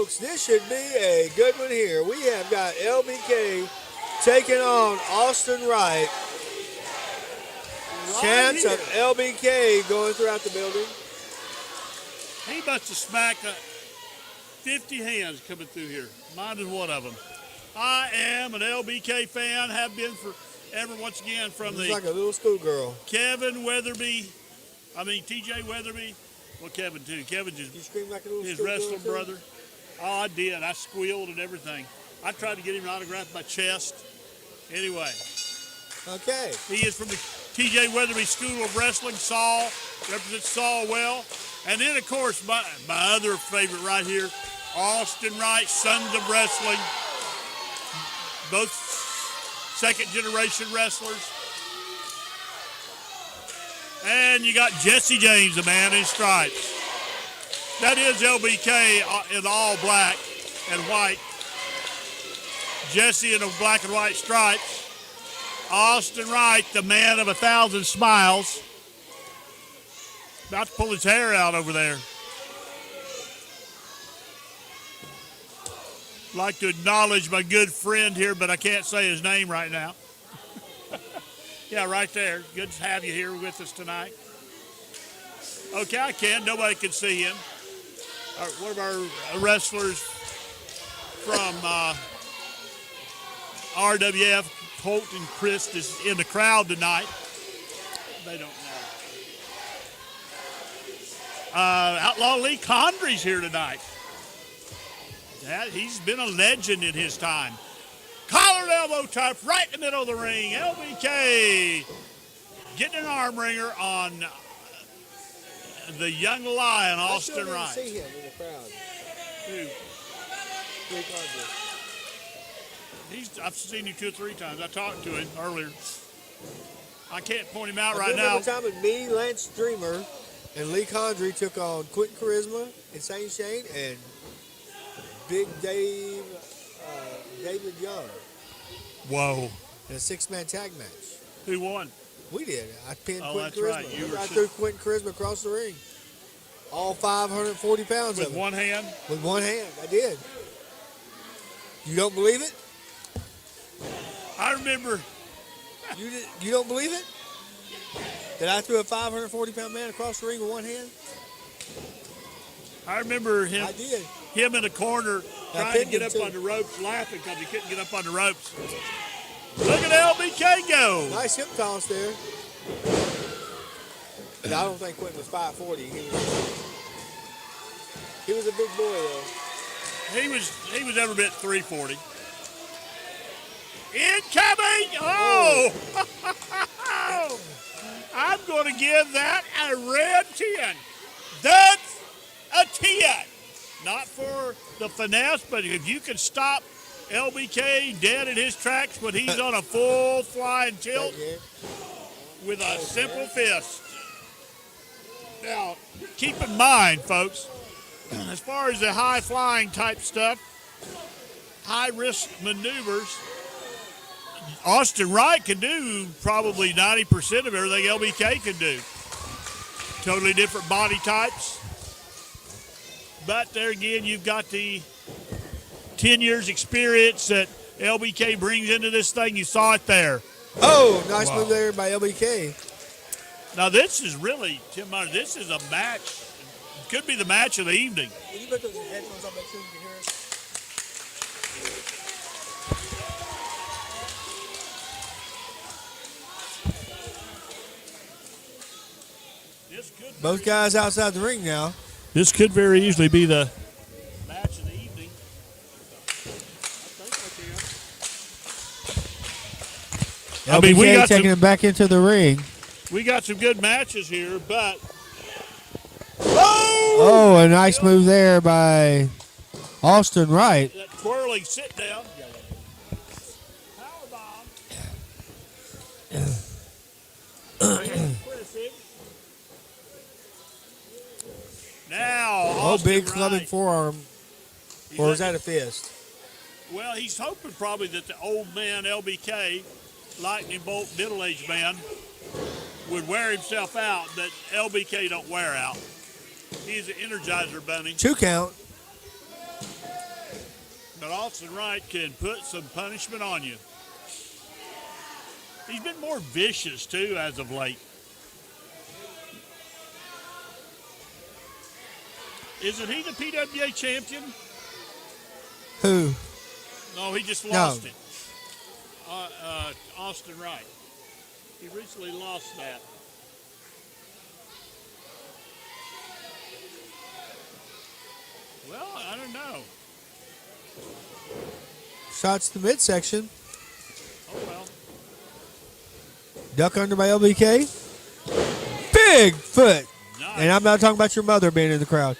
folks, this should be a good one here. We have got LBK taking on Austin Wright. Chance of LBK going throughout the building. He must have smacked 50 hands coming through here. Mine is one of them. I am an LBK fan, have been forever, once again, from Looks the like a little schoolgirl. TJ Weatherby. Well, Kevin, too. Kevin You just, scream like a little his schoolgirl, wrestling too? brother. Oh, I did. I squealed and everything. I tried to get him an autograph my chest. Anyway, Okay. he is from the TJ Weatherby School of Wrestling. Saul, represents Saul well. And then, of course, my other favorite right here, Austin Wright, Sons of Wrestling. Both second-generation wrestlers. And you got Jesse James, the man in stripes. That is LBK in all black and white. Jesse in the black and white stripes. Austin Wright, the man of 1,000 smiles. About to pull his hair out over there. Like to acknowledge my good friend here, but I can't say his name right now. Yeah, right there. Good to have you here with us tonight. Okay, I can. Nobody can see him. One of our wrestlers from RWF, Holt and Chris, is in the crowd tonight. They don't know. Outlaw Lee Condry's here tonight. He's been a legend in his time. Collar and elbow type right in the middle of the ring. LBK getting an arm wringer on the young lion, Austin Wright. I still didn't see him in the crowd. Who? Lee Condry. I've seen him 2 or 3 times. I talked to him earlier. I can't point him out I right now. remember time when me, Lance Dreamer, and Lee Condry took on Quentin Charisma, Insane Shane, and Big Dave, David Young Whoa. in a 6-man tag match. Who won? We did. I pinned Oh, Quentin that's Charisma. right. You were I threw Quentin Charisma across the ring. All 540 pounds With of it. one hand? With one hand. I did. You don't believe it? I remember. You don't believe it? That I threw a 540-pound man across the ring with one hand? I remember him. I did. Him in the corner I trying to pinned get him up too. on the ropes, laughing because he couldn't get up on the ropes. Look at LBK go. Nice hip toss there. But I don't think Quentin was 540. He was a big boy, though. He was every bit 340. Incoming! Oh! I'm going to give that a red 10. That's a 10. Not for the finesse, but if you can stop LBK dead in his tracks when he's on a full flying tilt with a simple fist. Now, keep in mind, folks, as far as the high flying type stuff, high risk maneuvers, Austin Wright can do probably 90% of everything LBK can do. Totally different body types. But there again, you've got the 10 years experience that LBK brings into this thing. You saw it there. Oh, nice move there by LBK. Now this is really, Tim Myers, this is a match. It could be the match of the evening. Can you put those headphones on, make sure you can hear us? Both guys outside the ring now. This could very easily be the match of the evening. LBK taking it back into the ring. We got some good matches here, but oh, a nice move there by Austin Wright. that twirling sit down. Powerbomb. Now, Oh, Austin big Wright. clubbing forearm. Or is that a fist? Well, he's hoping probably that the old man LBK, lightning bolt middle-aged man, would wear himself out, but LBK don't wear out. He's an Energizer bunny. 2 count. But Austin Wright can put some punishment on you. He's been more vicious, too, as of late. Isn't he the PWA champion? Who? No, he just lost it. Austin Wright. He recently lost that. Well, I don't know. Shots to the midsection. Oh, well. Duck under by LBK. Big foot. Nice. And I'm not talking about your mother being in the crowd.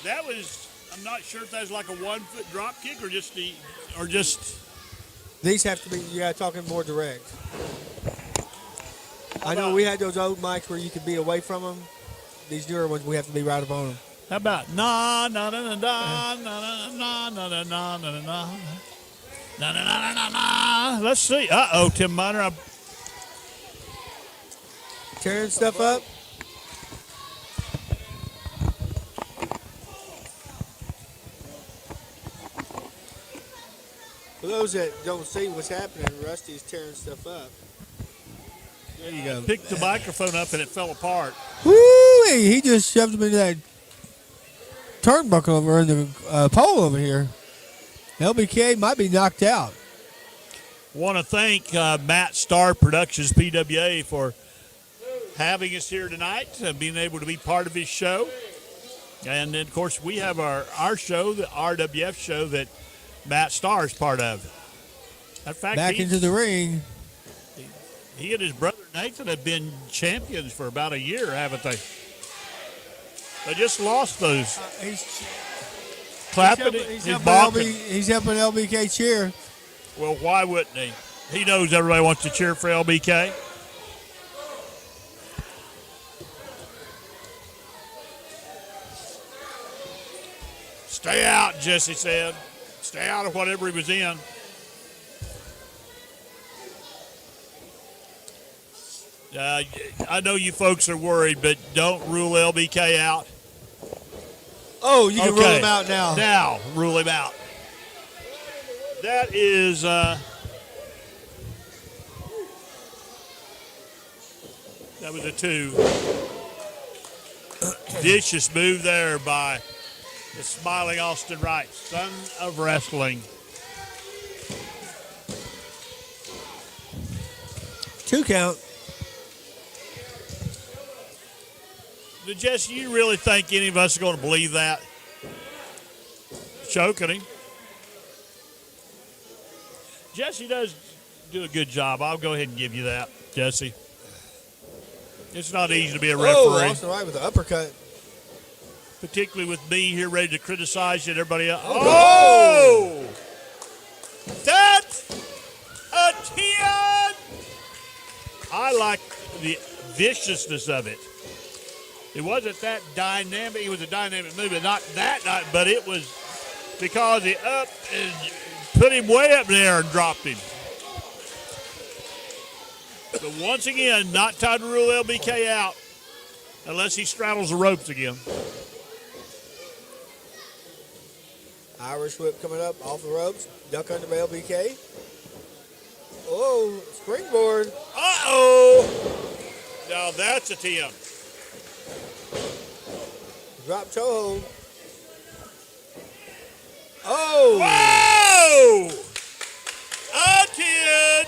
That was, I'm not sure if that was like a 1 foot drop kick or just These have to be, talking more direct. I know we had those old mics where you could be away from them. These newer ones, we have to be right up on them. How about na na na na na na na na na na na na na na na na? Let's see. Tim Miner. Tearing stuff up. For those that don't see what's happening, Rusty's tearing stuff up. There you go. Picked the microphone up and it fell apart. Woo! He just shoved him into that turnbuckle over in the pole over here. LBK might be knocked out. Want to thank Matt Starr Productions PWA for having us here tonight, being able to be part of his show. And then, of course, we have our show, the RWF show that Matt Starr is part of. In fact, back into the ring. He and his brother Nathan have been champions for about a year, haven't they? They just lost those. Clapping he's helping LBK cheer. Well, why wouldn't he? He knows everybody wants to cheer for LBK. Stay out, Jesse said. Stay out of whatever he was in. I know you folks are worried, but don't rule LBK out. Oh, you can rule him out now. Now, rule him out. That is that was a 2. Vicious move there by the smiling Austin Wright, son of wrestling. 2 count. Jesse, you really think any of us are going to believe that? Choking him. Jesse does do a good job. I'll go ahead and give you that, Jesse. It's not easy to be a referee. Oh, Austin Wright with the uppercut. Particularly with me here ready to criticize you and everybody else. Oh! That's a 10! I like the viciousness of it. It wasn't that dynamic. It was a dynamic move, but not that. But it was because he up and put him way up there and dropped him. But once again, not time to rule LBK out unless he straddles the ropes again. Irish whip coming up off the ropes. Duck under by LBK. Oh, springboard. Uh-oh. Now that's a 10. Drop toe hold. Oh! Whoa! A 10.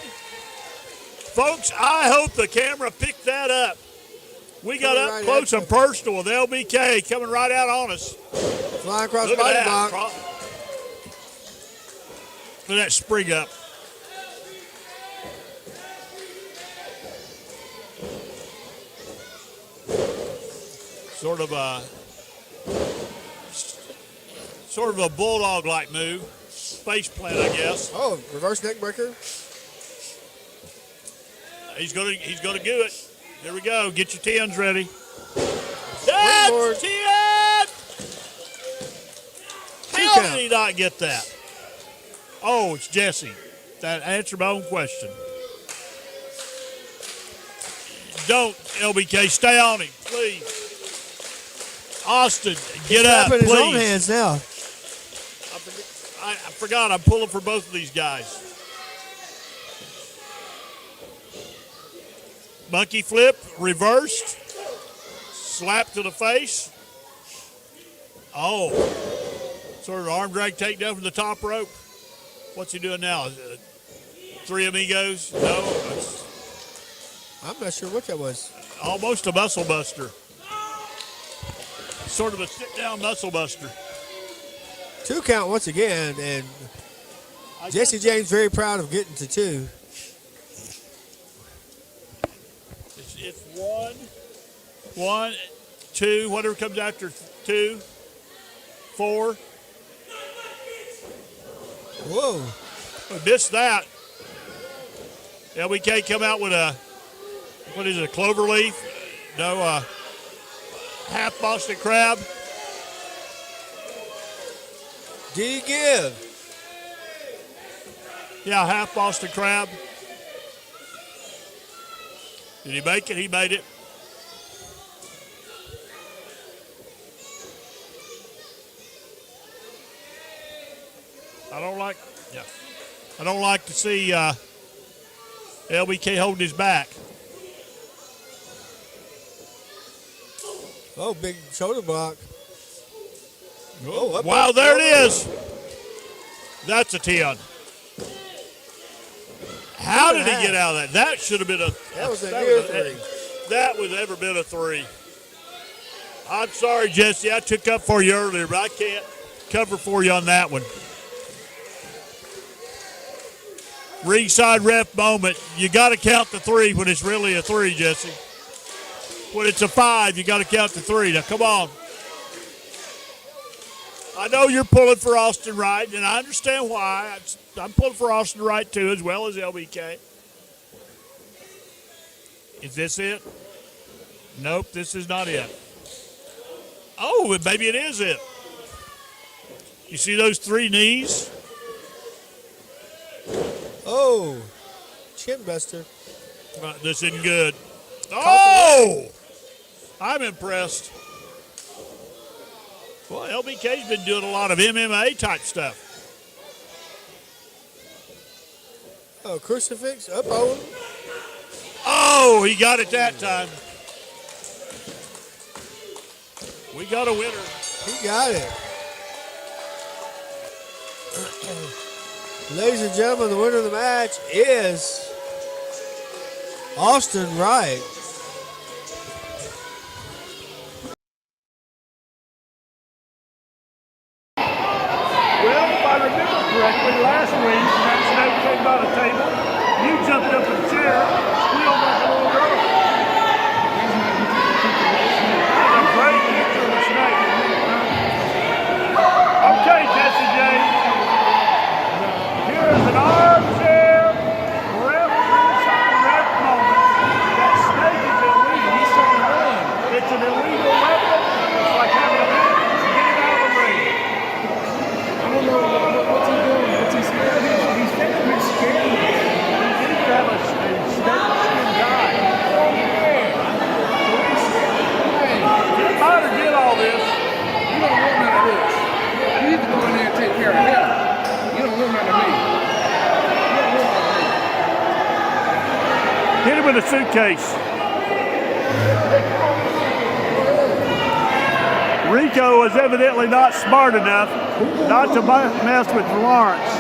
Folks, I hope the camera picked that up. We got up right close and personal with LBK coming right out on us. Flying across the Look body at that. block. Look at that spring up. Sort of a bulldog-like move. Face plant, I guess. Oh, reverse neck breaker. He's gonna do it. Here we go. Get your 10s ready. That's 10! How did he not get that? Oh, it's Jesse. That answered my own question. Don't, LBK. Stay on him, please. Austin, get up, He's please. in his own hands now. forgot I'm pulling for both of these guys. Monkey flip, reversed, slap to the face. Oh, sort of arm drag takedown from the top rope. What's he doing now? Three amigos? No, I'm not sure what that was. almost a muscle buster. Sort of a sit-down muscle buster. 2 count once again, and Jesse James very proud of getting to 2. It's 1, 2, whatever comes after 2, 4. Whoa. We missed that. LBK come out with a, what is it, a clover leaf? No, half Boston crab. Did he give? Yeah, half Boston crab. Did he make it? He made it. I don't like to see LBK holding his back. Oh, big shoulder block. Oh, Wow, there it is. That's a 10. How did he get out of that? That should have been a. That was a near 3. That would ever been a 3. I'm sorry, Jesse. I took up for you earlier, but I can't cover for you on that one. Ringside ref moment. You got to count the 3 when it's really a 3, Jesse. When it's a 5, you got to count the 3. Now, come on. I know you're pulling for Austin Wright, and I understand why. I'm pulling for Austin Wright, too, as well as LBK. Is this it? Nope, this is not it. Oh, maybe it is it. You see those 3 knees? Oh, chin buster. This isn't good. Oh! I'm impressed. Well, LBK's been doing a lot of MMA type stuff. Oh, crucifix up on him. Oh, he got it that time. We got a winner. He got it. Ladies and gentlemen, the winner of the match is Austin Wright. Well, if I remember correctly, last week, that snake came by the table. You jumped up in the chair, squealed like a little girl. That's a great picture of the snake. Okay, Jesse James. Here is an armchair ringside ref moment. That snake is illegal. He's trying to run. It's an illegal weapon. It's like having a man get it out of the ring. I don't know what's he doing. What's he scared? He's scared. He needs to have a snake-skin guy. He might have did all this. You don't want none of this. You need to go in there and take care of him. You don't want none of me. You don't want none of me. Hit him with a suitcase. Rico is evidently not smart enough not to mess with Lawrence.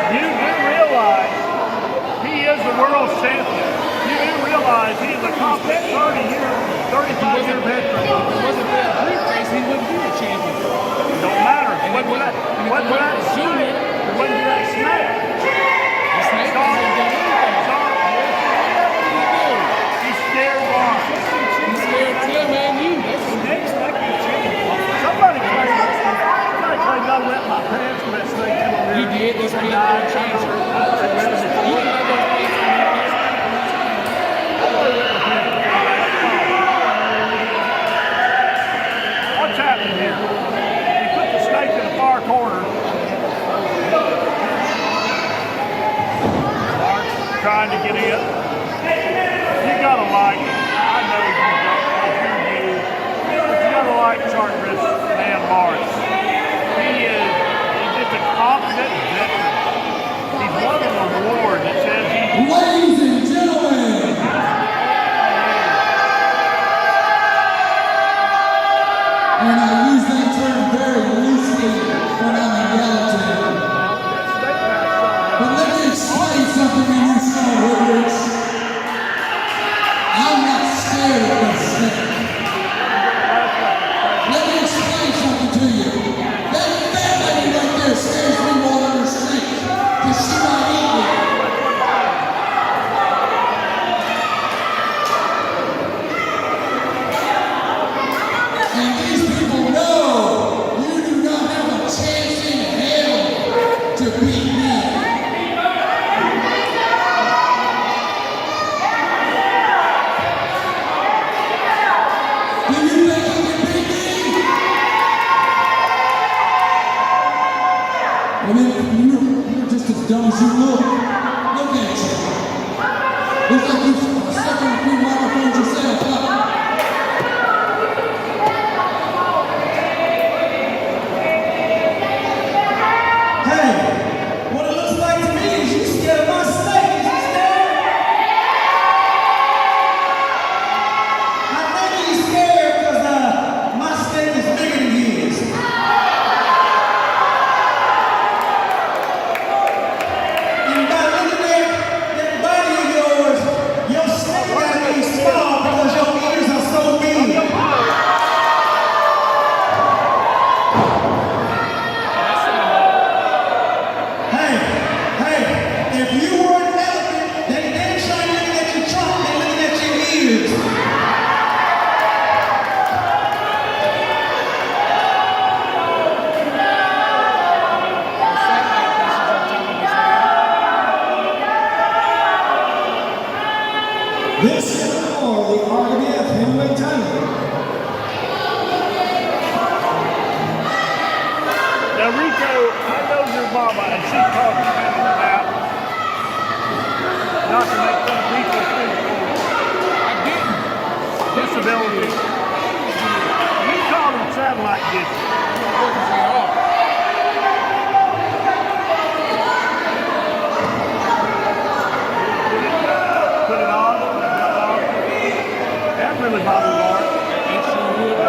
You do realize he is the world champion. You do realize he is a competent 35-year veteran. If it wasn't for that briefcase, he wouldn't be the champion. Don't matter. What would that snake? What would that snake? The snake hasn't done anything. He's scared Lawrence. He's scared Tim and you. That's what Snake's like a champion. Somebody claimed I wet my pants when that snake came over you here. did. That's why you got to change it. You can let those things What's happening here? He put the snake in the far corner. Mark's trying to get in. You got and I use that term very loosely when I'm in relative. But let me explain something to you, Sean Woodridge. I'm not scared of this snake. Let me explain something to you. That fat lady right there scares me more than her snake, because she might eat me. And these people know you do not have a chance in hell to beat me. Do you think you can beat me? I mean, you're just as dumb as you look. Look at you. Looks like you're sucking a few microphones yourself, huh? Hey, what it looks like to me is you scared of my snake. Is you scared? I think he's scared because my snake is bigger than his. And by looking at that body of yours, your snake gotta be small because your ears are so big. Hey, if you were an elephant, they didn't try looking at your trunk, they're looking at your ears. This is for the RWF heavyweight title. Now, Rico, I know your mama, and she talked about not to make fun of people's physical disabilities. You call them satellite dishes. Put it on, put it on. That really bothered Mark. It sure would.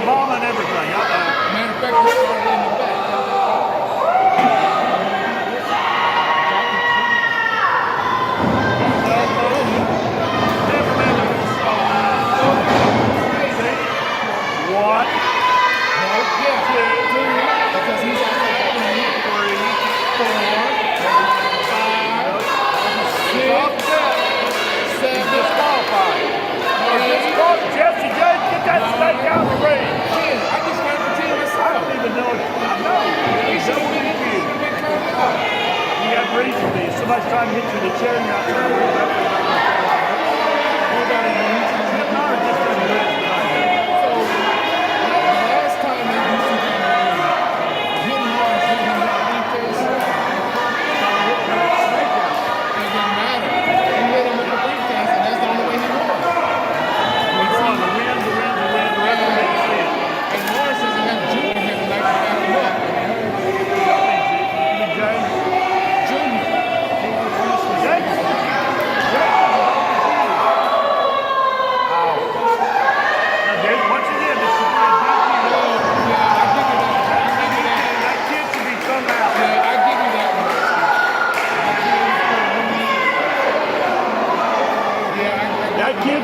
Ball somebody's trying to hit you in the chair and you're out trying to move up. Last time they used to come in, hitting hard, hitting him in the briefcase, it didn't matter. He hit him with the briefcase, and that's the only way he won. The win. And Morris doesn't have Junior here tonight to back him up.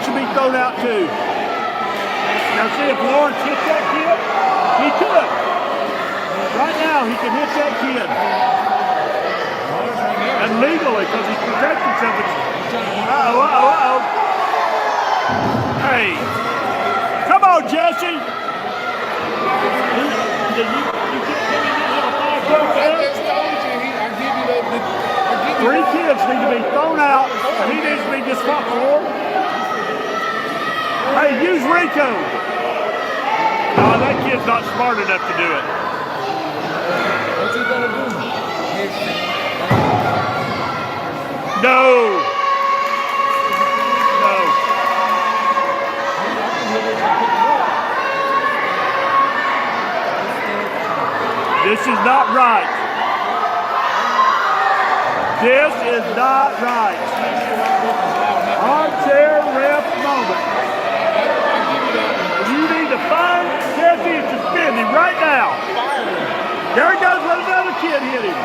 Should be thrown out too. Now see if Lawrence hits that kid, he could. Right now he can hit that kid. And legally, because he's protecting himself. Uh-oh. Hey. Come on, Jesse. You can't tell me you didn't have a 5-point I just told you, I give you the 3 kids need to be thrown out, and he needs to be disqualified. Hey, use Rico. No, that kid's not smart enough to do it. What's he gonna do? No. This is not right. This is not right. Armchair ref moment. You need to find Jesse and suspend him right now. There he goes, let another kid hit him.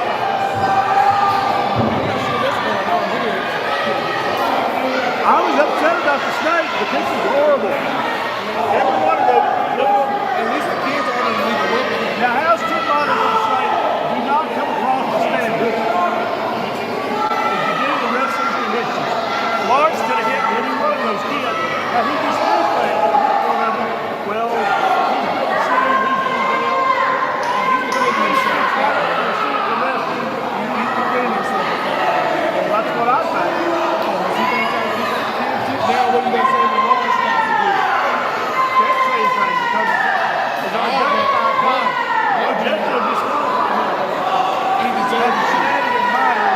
I was upset about the snake, but this is horrible. Every one of those. At least the kids aren't in the league with him. Now, how's Tim Martin on the snake? Do not come across the standard. If you do, the wrestlers can hit you. Lawrence could have hit any one of those kids. Now, he just moved that. Well, he's been seen, he's been jailed. He's been himself. Well, that's what I think. Now, what are you going to say the Lawrence got to do? Can't say anything because it's identified by objective disqualified. He deserves The it. shenanigans matter.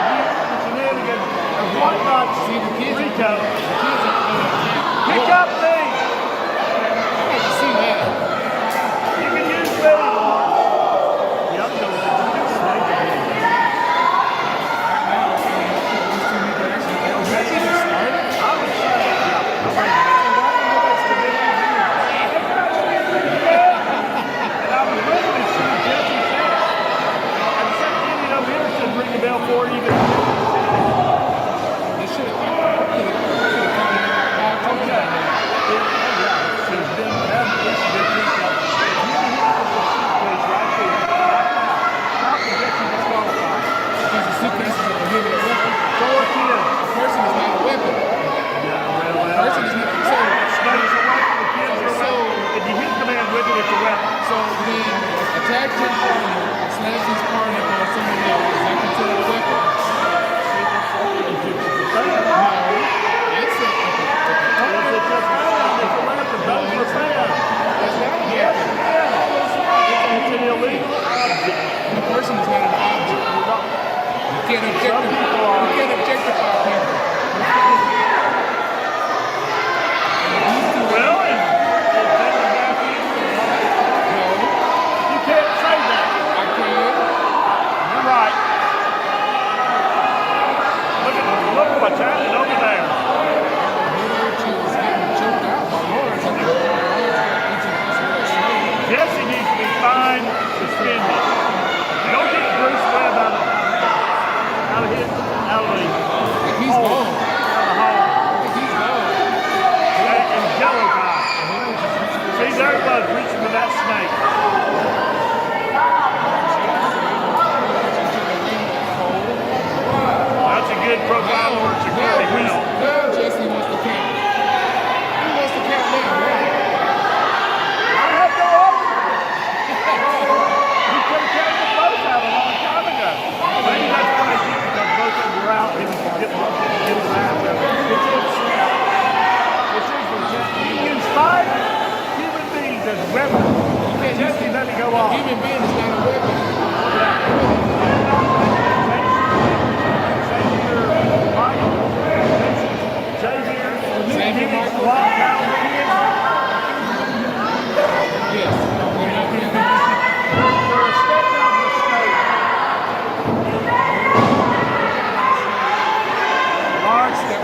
The shenanigans of what not See, the kids Rico. are Pick up me. I can see that. You can use me. Yep, go with the snake again. That's even started. I would say, and I was looking to see Jesse said. And something you know here should ring the bell for it even. They should have come in all Okay. She's been having this case right there. How can Jesse disqualify? because the suitcase is a prohibited weapon. Four kids. A person is not a weapon. A person is not so. Snakes are weapon, the kids are a weapon. If you hit the man with it, it's a weapon. So when a tag team partner slams his partner on someone else, is that considered a weapon? No. I said It's an illegal object. the person is not an object. You can't objectify people. Well, No, you can't say that. I can. You're right. Look what's happening over there. She was getting choked out by Lawrence. I think Jesse needs to be fined, suspended. Don't get Bruce Webb out of the he's hole. gone. Out of the hole. He's gone. And Jello guy. See, there he was reaching for that snake. That's a good profile for security wheel. Now Jesse wants to count. He wants to count now, right? I had no hope. He could have carried them both out a long time ago. Maybe that's what I did because both of them were out weapon. Jesse, let me go A off. human being is not a weapon. Xavier, lockdown kids. Yes. We're not being For a step down mistake. Large step.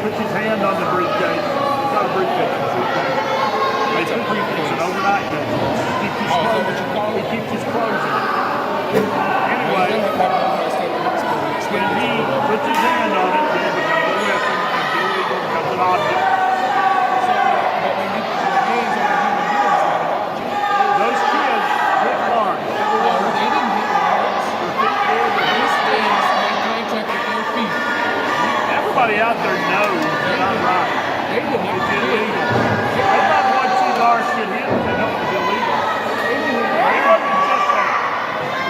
Puts his hand on the briefcase. It's not a briefcase, it's a suitcase. It's a briefcase, an overnight bag. He keeps his clothes in it. Anyway, when he puts his hand on it, then it becomes a weapon, becomes illegal, becomes an object. Those kids hit Lawrence. They didn't hit Lawrence. This is my contact with their feet. Everybody out there knows that I'm right. They didn't hit It's illegal. They might want to see Lawrence get hit, but they know it's illegal. It wasn't just a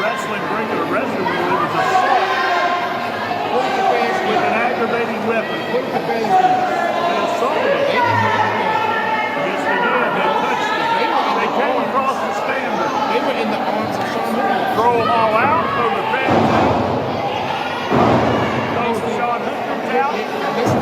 wrestling, regular wrestling rule, it was assault What did the fans do? with an aggravating weapon. What did the fans do? They assaulted They him. didn't do anything. Yes, they did. They touched him. They came across the standard. They were in the arms of Sean Moore. Throw them all out, throw the fans out. Throw Sean Hookers out. This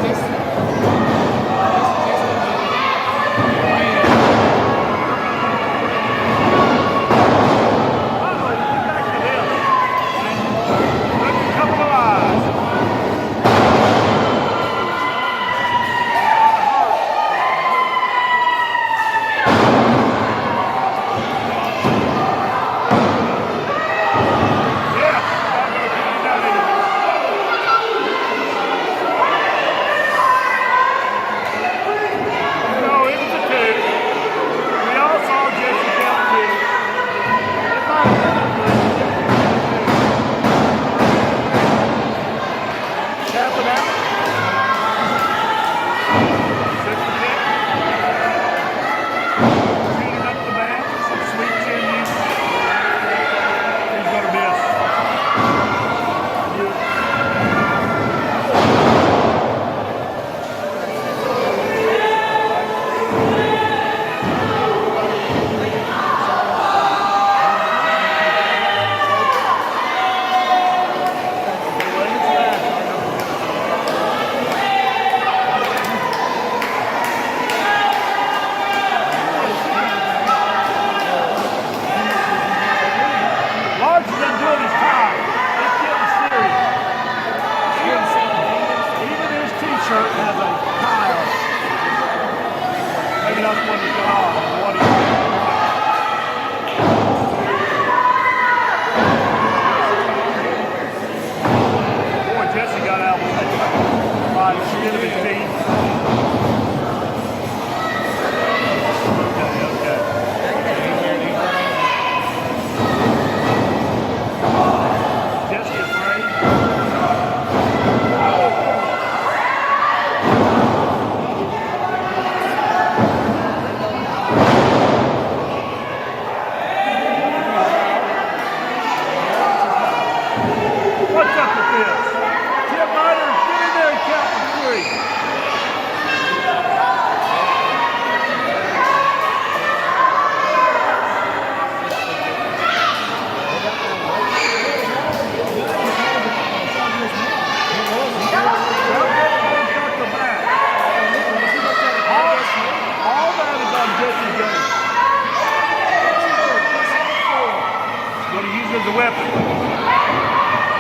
it as a weapon.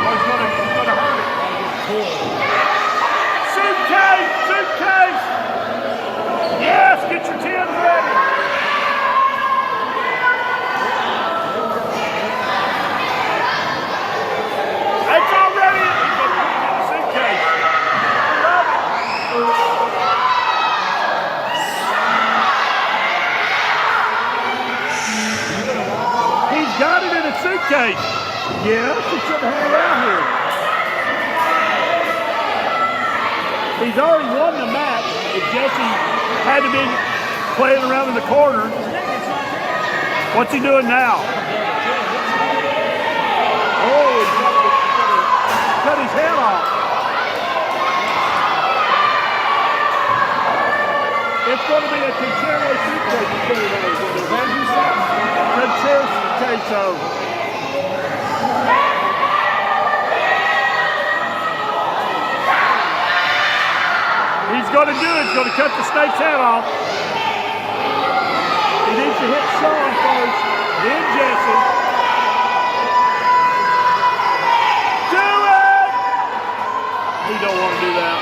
Or he's gonna hurt it. Suitcase! Yes, get your 10s ready. It's already in the suitcase. He's got it in a suitcase. Yes, he shouldn't have it out here. He's already won the match. If Jesse had to be playing around in the corner, what's he doing now? Oh, he's cut his head off. It's going to be a Concerto suitcase. Concerto. He's going to do it. He's going to cut the snake's head off. He needs to hit Sean first, then Jesse. Do it! He don't want to do that.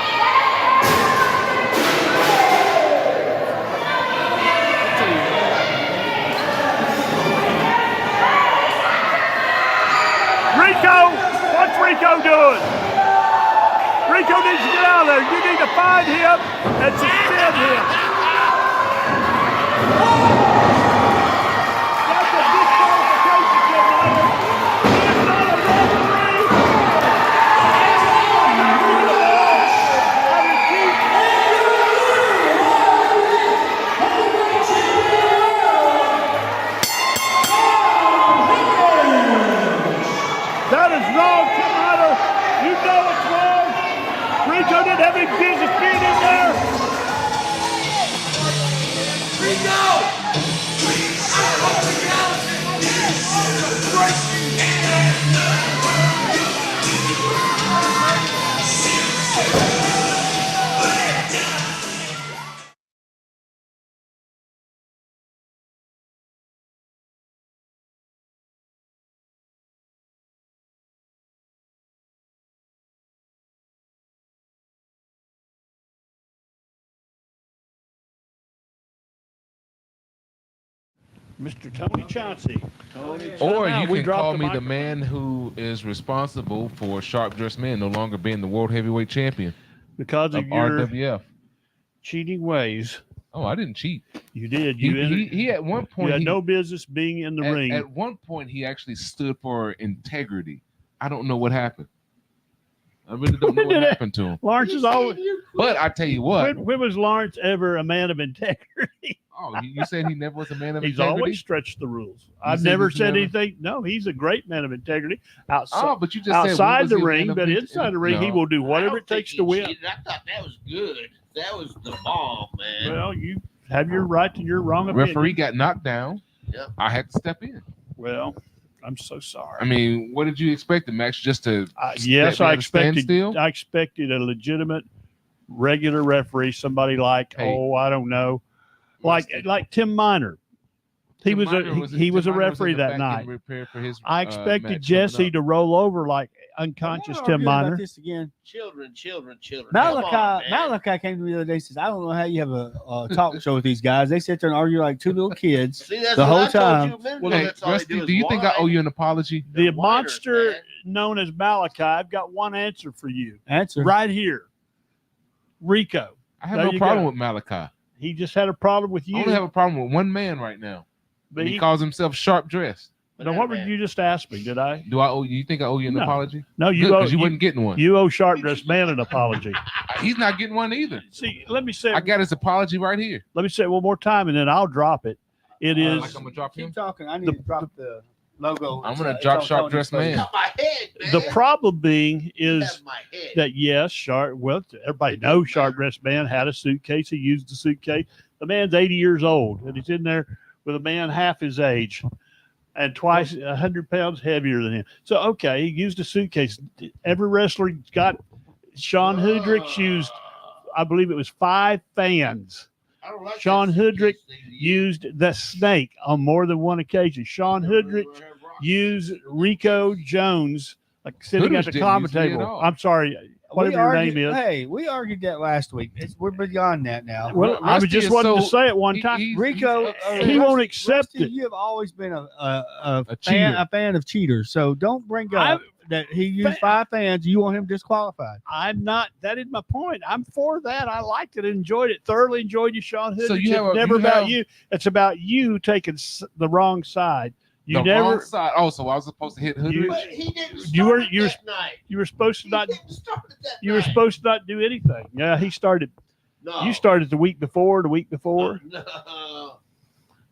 Rico, what's Rico doing? Rico needs to get out of there. You need to find him and suspend him. That's a disqualification, Jim Myers. He's not a referee. That is wrong, Jim Myers. You know it's wrong. Rico didn't have any business being in there. Mr. Tony Chauncey. Or you We can dropped call the me the microphone. man who is responsible for Sharp Dressed Men no longer being the world heavyweight champion Because of of your RWF. cheating ways. Oh, I didn't cheat. You did. He at one You point had he, no business being in the ring. at one point he actually stood for integrity. I don't know what happened. I really don't know what happened to him. Lawrence is always. But I tell you what. When was Lawrence ever a man of integrity? Oh, you said he never was a man of He's integrity? always stretched the rules. I've said never he's said never- anything. No, he's a great man of integrity outside, Oh, but you just outside said, when was the he a man ring, of but in- inside the ring, he no. will do I whatever don't it takes think to he win. cheated. I thought that was good. That was the bomb, man. Well, you have your right to your wrong opinion. Referee got knocked down. Yep. I had to step in. Well, I'm so sorry. I mean, what did you expect the match just to? Yes, step I at a standstill? expected a legitimate, regular referee, somebody like Hey. I don't know, like Tim Miner. He Tim was Miner a Tim a Miner was referee in the that back night. getting prepared for his, I match expected coming Jesse up. to roll over like unconscious Tim Miner. About this again. Children. Come on, man. Malachi came to me the other day and says, I don't know how you have a talk show with these guys. They sit there and argue like two little kids. See, that's The what whole I told time. you a minute Well, ago. hey, That's all they Rusty, do do you think I whine. owe you an apology? The They're whiners, monster man. known as Malachi, I've got one answer for you. Answer. Right here. Rico. I have There no you problem go. with Malachi. He just had a problem with I you. only have a problem with one man right now. but And he he, calls himself Sharp Dressed. now, what would you just ask me? Did I? Do I owe you? You think I owe you an No. apology? No, you Good, owe 'cause you wasn't getting one. You owe Sharp Dressed Man an apology. He's not getting one either. See, let me say I got his apology right here. let me say it one more time and then I'll drop it. It is Like I'm gonna drop him. Keep talking. I need to drop the logo. I'm gonna It's drop on Sharp Tony's Dressed face. Man. Got my head, man. the problem being You is have my head. that yes, Sharp. Well, everybody knows Sharp Dressed Man had a suitcase. He used the suitcase. The man's 80 years old, and he's in there with a man half his age, and twice 100 pounds heavier than him. So okay, he used a suitcase. Every wrestler got. Sean Hoodricks used, I believe it was 5 fans. I don't like Sean that Hoodrick thing to use. Used the snake on more than one occasion. Sean Hoodrich use Rico Jones like sitting Hooters at the didn't comment use me at table. all. I'm sorry, whatever your name is. Hey, we argued that last week. We're beyond that now. Well, I was Rusty just is wanting to so- say it one time. Rico, he won't accept Rusty, it. You have always been a cheater. fan of cheaters. So don't bring up that he used 5 fans. You want him disqualified. I'm not. That is my point. I'm for that. I liked it, enjoyed it, thoroughly enjoyed you, Sean Hood. So It's you have a- never you about have- you. It's about you taking the wrong side. You The never. wrong side. Oh, so I was supposed to hit Hoodrich? But he didn't start You were- it you were- that night. You were supposed to He not. didn't start it that You were night. supposed to not do anything. Yeah, he started. No. You started the week before. The week before. No.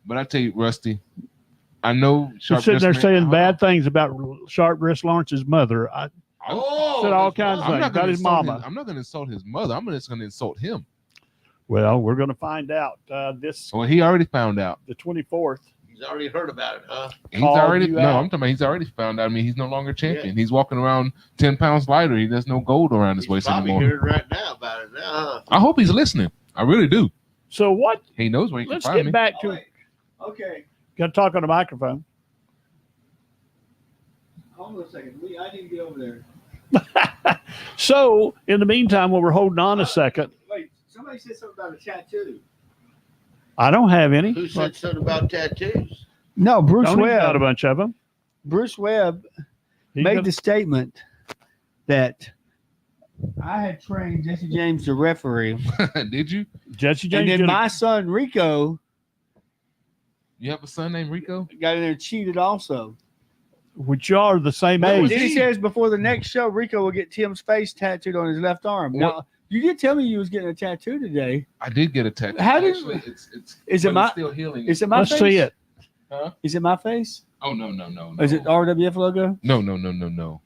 But I tell you, Rusty, I know You're Sharp sitting there Dressed saying Man- bad things about Sharp Dress Lawrence's mother. I Oh, said all that's kinds of fine. I'm not about going to his insult mama. I'm not going to insult his mother. I'm just going to insult him. Well, we're going to find out this Well, he already found out. the 24th. He's already heard about it, huh? He's Called already you no. out. I'm talking about he's already found out. I mean, he's no longer champion. He's walking around 10 pounds lighter. He has no gold around his He's waist probably anymore. hearing right now about it now, huh? I hope he's listening. I really do. So what? He knows where he can Let's find get me. back to. Okay. Got to talk on the microphone. Hold on a second. I didn't get over there. So in the meantime, while we're holding on a second, Wait, somebody said something about a tattoo. I don't have any. Who said something about tattoos? No, Bruce Tony's got a Webb. bunch of them. Bruce Webb He's made got- the statement that I had trained Jesse James the referee, Did you? Jesse and James. then did a- my son Rico You have a son named Rico? got in there and cheated also. which y'all are the same What was age. Then he says before the next show, Rico will get Tim's face tattooed on his left arm. What? Now, you did tell me you was getting a tattoo today. I did get a tattoo. How did- Actually, it's Is it but my- it's still healing? Is it my Let's face? see it. Huh? Is it my face? Oh no. Is it RWF logo? No.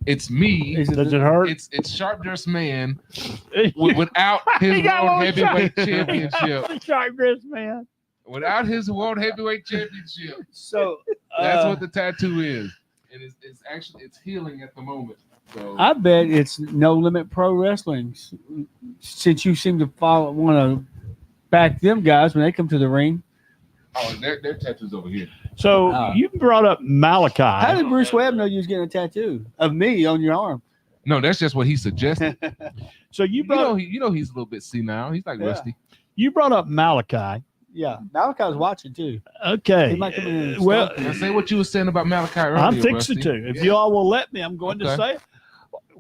It's me. Is it Does the- it hurt? It's Sharp Dressed Man He without his got World one Heavyweight shot. Championship. Sharp dress man. Without his World Heavyweight Championship. So That's what the tattoo is. And it's actually healing at the moment. So I bet it's No Limit Pro Wrestling. Since you seem to want to back them guys when they come to the ring. their tattoo's over here. So you brought up Malachi. How did Bruce Webb know you was getting a tattoo of me on your arm? No, that's just what he suggested. So you brought he's a little bit senile. He's like Yeah. Rusty. you brought up Malachi. Yeah, Malachi was watching too. Okay. He might come in and Well, stomp Now say what you were saying about Malachi earlier. I'm fixing Rusty. to. If Yeah. you all will let me, I'm going to Okay. say,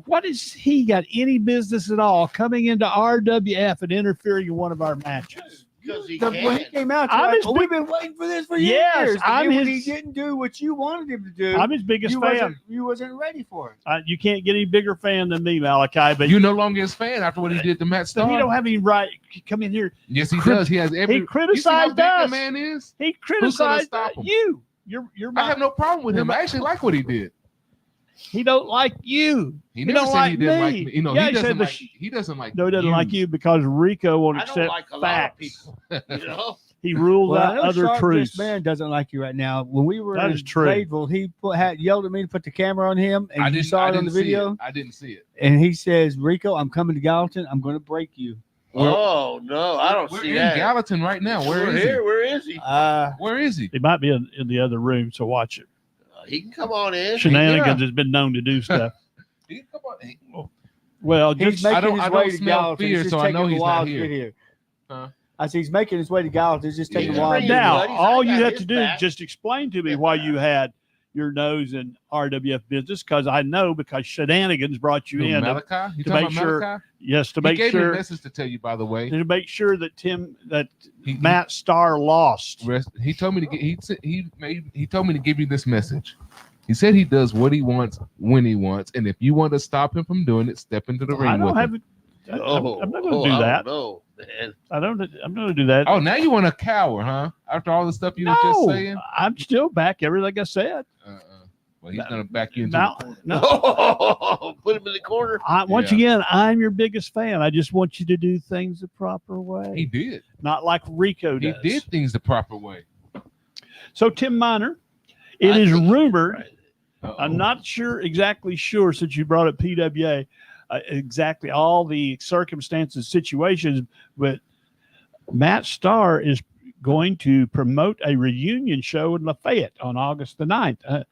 what has he got any business at all coming into RWF and interfering in one of our matches? Because he When he can. came out, I'm you're like, his "Oh, we've been waiting for this for Yes, years. And I'm then when he his- didn't do what you wanted him to do, I'm his biggest fan. You wasn't ready for it. You can't get any bigger fan than me, Malachi. But You're no longer his fan after what he did to Matt so Starr. he don't have any right to come in here. Yes, he does. He has every. He criticized you see how big us. the man is. He criticized stop him? you. You're I have no problem with him. I actually like what he did. He don't like you. He He never don't said he like didn't like me. me. You know, Yeah, he he doesn't said the like. sh- He doesn't like. No, he doesn't like you because Rico won't I don't accept like a lot of facts. people. You know? He rules Well, I out know other Sharp truths. This man doesn't like you right now. When we were That in is true. Fayetteville, he yelled at me to put the camera on him, and you saw it on the video. I didn't see it. And he says, "Rico, I'm coming to Gallatin. I'm going to break you." Oh, no, I don't We're see in that. Gallatin right now. Where We're is here. Where is he? he? Where is he? He might be in the other room, so watch it. He can come on in. Shenanigans has been known to do stuff. He, come on. He, Well, He's just I making don't- his I way don't to smell Gallatin. fear, It's just so I taking know him a he's while not to here. get here. Huh? I see he's making his way to Gallatin. It's just taking Yeah. a while. to Bring get him, here. now, buddies. all I you got have his to do back. is just explain to me why you had your nose in RWF business, because I know because Shenanigans brought you Who, in. Malachi? You to talking make about sure- Malachi? Yes, to He make gave me a sure message to tell you, by the way. to make sure that He- Matt Starr lost. He told me to get. He told me to give you this message. He said he does what he wants when he wants, and if you want to stop him from doing it, step into the I ring don't with have him. it. Oh, I'm not going to do that. No, man. I'm going to do that. Oh, now you want to cower, huh? After all the stuff you were just no, saying. I'm still back. Everything I said. Well, he's gonna back you into. Now, the corner. no. Put him in the corner. Once Yeah. again, I'm your biggest fan. I just want you to do things the proper way, He did. not like Rico He does. did things the proper way. So, Tim Miner, it is rumored. Uh-oh. I'm not exactly sure since you brought up PWA, exactly all the circumstances, situations, but Matt Starr is going to promote a reunion show in Lafayette on August the 9th.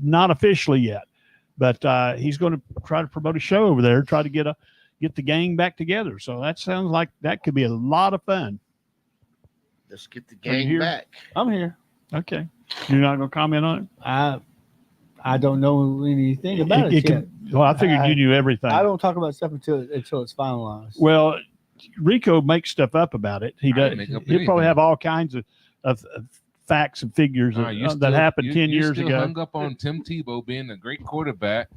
Not officially yet, but he's going to try to promote a show over there, try to get the gang back together. So that sounds like that could be a lot of fun. Let's get the Are you gang here? back. I'm here. Okay. You're not going to comment on it? I don't know anything about it yet. Well, I figured you knew everything. I don't talk about stuff until it's finalized. Well, Rico makes stuff up about it. He I does. didn't make up He'll probably anything. have all kinds of facts and figures All right, you're that still- happened you- 10 you're years still ago. hung up on Tim Tebow being a great quarterback.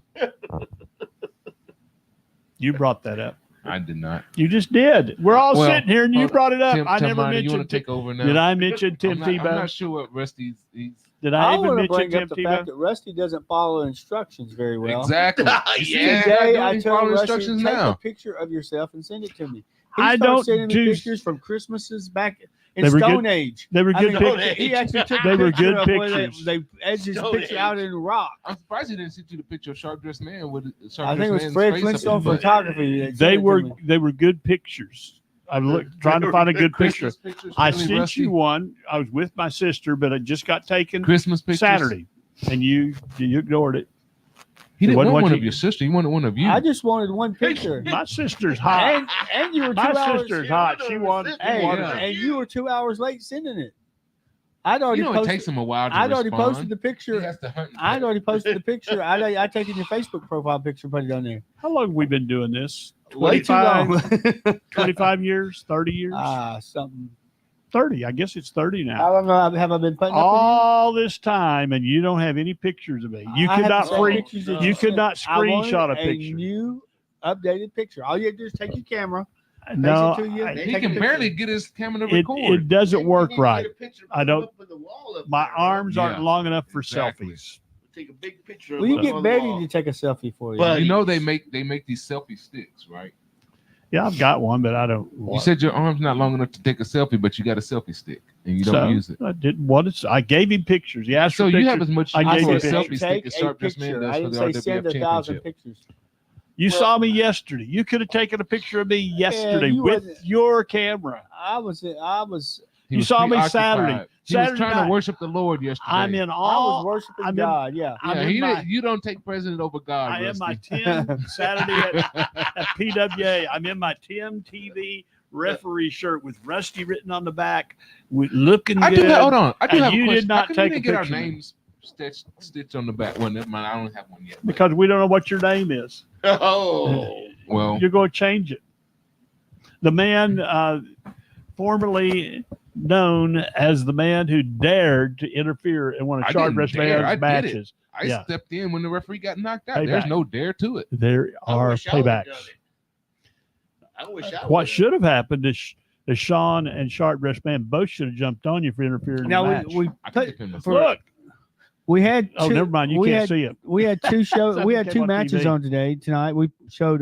You brought that up. I did not. You just did. We're all Well, sitting here and you hold on. brought it up. Tim, I Tim never Martin, you want mentioned. to take over now? Did I mention Tim I'm Tebow? not sure what Rusty's. Did I even want to mention bring Tim up the fact Tebow? that Rusty doesn't follow instructions very well. Exactly. You see, Yeah. Today, I I do told follow Rusty, instructions take now. a picture of yourself and send it to me. I started don't sending me do- pictures from Christmases back in They were Stone good- Age. They were I good mean, pictures. he actually took They a were picture good of where pictures. They edged his Stone picture out Age. in rock. I'm surprised he didn't send you the picture of Sharp Dressed Man with I think it was Fred Flintstone for Photography. that sent They it to were me. good pictures. I'm trying to find a good picture. Pictures, I really, sent Rusty? you one. I was with my sister, but it just got taken Christmas pictures. Saturday, and you ignored it. He didn't wasn't want what one you- of your sister. He wanted one of you. I just wanted one picture. My sister's hot. and you were 2 My hours. sister's hot. She wanted. Hey, Yeah. and you were 2 hours late sending it. I'd already you know, it posted. takes him a while to I'd already respond. posted the He picture. has to hunt. I'd already posted the picture. I'd taken your Facebook profile picture, put it on there. How long have we been doing this? Way too long. 25 years, 30 years, Something. 30. I guess it's 30 now. How long have I been putting up All this time, and you don't have any pictures of me. with you? You I could have not the same free. pictures that You could sent. not I wanted screenshot a picture. new updated picture. All you have to do is take your camera. No, to you. I- He Take a can picture. barely get his camera to it record. doesn't work right. I don't- My arm. arms aren't Yeah, long enough for exactly. selfies. Take a big picture. Well, you of get on Betty the wall. to take a selfie for you. But- You know they make these selfie sticks, right? Yeah, I've got one, but I don't. You said your arm's not long enough to take a selfie, but you got a selfie stick and you don't use it. I didn't want it. I gave him pictures. He asked So for you pictures. have as much I use gave for you a pictures. selfie stick Take as a Sharp Dressed Man picture. I does for didn't the say RWF send 1,000 championship. pictures. You saw me yesterday. You could have taken a picture of me yesterday you with wasn't- your camera. I was. He You was saw me preoccupied. Saturday. He was Saturday trying night. to worship the Lord yesterday. I'm in I was all. worshiping I'm in- God. Yeah. I'm Yeah, in my- you don't take president over God. I am my Rusty. Tim Saturday at PWA. I'm in my Tim TV referee shirt with Rusty written on the back, with looking I good. do have, hold on. I do And have a you question. did not How come take we a didn't get our picture of me? names stitched on the back? Well, never mind. I don't have one yet. Because we don't know what your name is. Oh. Well, You're going to change it. The man formerly known as the man who dared to interfere in one of I Sharp didn't Dressed dare. I Man's did it. matches. I yeah. stepped in when the referee got knocked out. Payback. There's no dare to it. There I are wish I would've done paybacks. it. I wish I What would've. should have happened is Sean and Sharp Dressed Man both should have jumped on you for interfering in the Now match. we I can put, defend myself. Look. we had. Oh, two- never mind. You we can't had, see it. We had two shows. we had Came two on matches TV. on tonight. We showed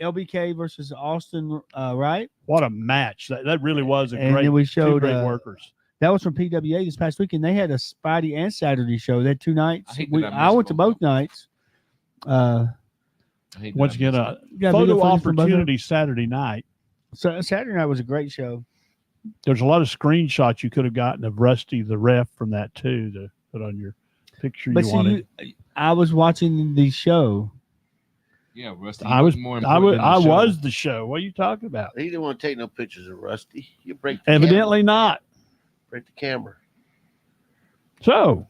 LBK versus Austin, right? What a match. That really was a And great, then we two showed great workers. that was from PWA this past weekend. They had a Friday and Saturday show. They had 2 nights. I hate that I I missed went to both. both nights. I hate that Once I again, missed a it. Yeah, photo video footage from both of them. opportunity Saturday night. So Saturday night was a great show. There's a lot of screenshots you could have gotten of Rusty, the ref, from that too, to put on your picture But you see, wanted. I was watching the show. Yeah, Rusty. I was more I important was than the I show. was the show. What are you talking about? He didn't want to take no pictures of Rusty. You break the Evidently not. camera. Break the camera. So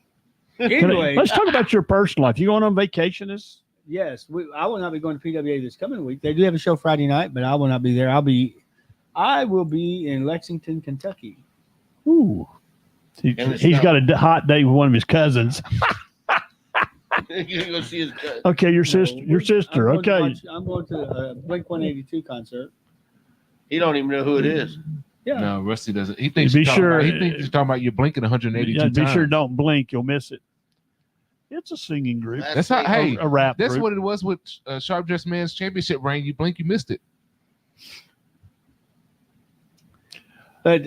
Anyway, let's talk about your personal life. You going on vacation? yes, I will not be going to PWA this coming week. They do have a show Friday night, but I will not be there. I will be in Lexington, Kentucky. Ooh. And it's He's not- got a hot date with one of his cousins. You're gonna go see his cousin. Okay, your No, sister. Your sister. I'm going Okay. I'm going to a Blink 182 concert. He don't even know who it is. Yeah. No, Rusty doesn't. He thinks Be you're talking sure- about, he thinks you're talking about you blinking 182 Yeah, be times. sure don't blink. You'll miss it. It's a singing group. That's how. Hey, A rap that's group. what it was with Sharp Dressed Man's championship reign. You blink, you missed it. But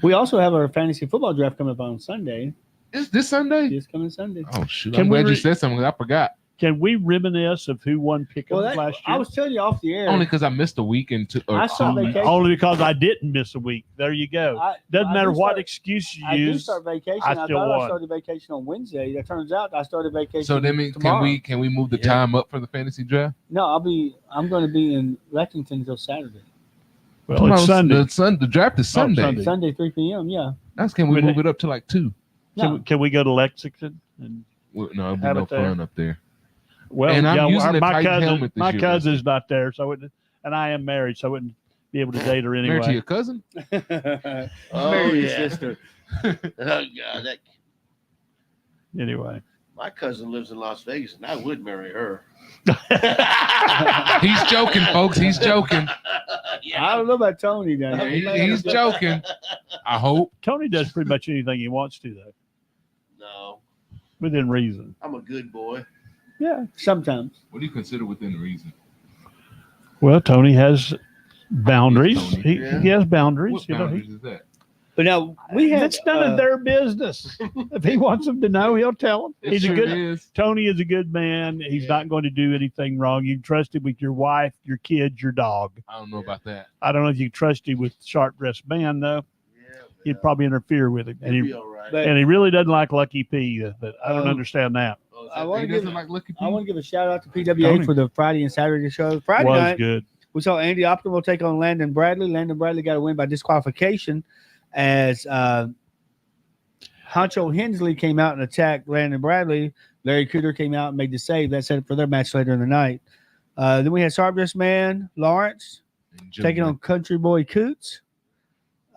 we also have our fantasy football draft coming up on Sunday. This Sunday? This coming Sunday. Oh shoot! Can I'm we glad you re- said something. I forgot. Can we reminisce of who won Pick'em last year? I was telling you off the air. Only because I missed a week and I saw vacation. Only because I didn't miss a week. There you go. Doesn't matter what excuse you I use. do start vacation. I I still thought won. I started vacation on Wednesday. That turns out I started vacation. So then can we move the time up for the fantasy draft? No, I'm going to be in Lexington until Saturday. Well, it's Sunday. The draft is Sunday. Sunday 3 p.m. Yeah. Can we move it up to like 2? Can we go to Lexington? And no, it'll be no fun up there. Well, and I'm using my helmet this my year. cousin's not there, so and I am married, so I wouldn't be able to date her anyway. Married to your cousin? Married your sister. Oh God, Anyway, my cousin lives in Las Vegas, and I would marry her. He's joking, folks. He's joking. I don't know about Tony now. He's joking. I hope. Tony does pretty much anything he wants to, though. No. Within reason. I'm a good boy. Yeah, sometimes. What do you consider within reason? Well, Tony has boundaries. Tony. He has boundaries. What boundaries is that? But now we had That's none of their business. If he wants them to know, he'll tell them. He's It a sure good. is. Tony is a good man. He's not going to do anything wrong. You can trust him with your wife, your kids, your dog. I don't know about that. I don't know if you can trust him with sharp dressed man though. Yeah, He'd probably interfere with him, and he'll he be all right. But- and he really doesn't like Lucky P. But I don't understand that. Oh, is I that- want He to doesn't give like Lucky I want P. to give a shout out to PWA Tony. for the Friday and Saturday show. Friday Was night good. we saw Andy Optimal take on Landon Bradley. Landon Bradley got a win by disqualification as Honcho Hensley came out and attacked Landon Bradley. Larry Cooter came out and made the save. That set up for their match later in the night. Then we had Sharp Dressed Man Lawrence taking on Country Boy Coots.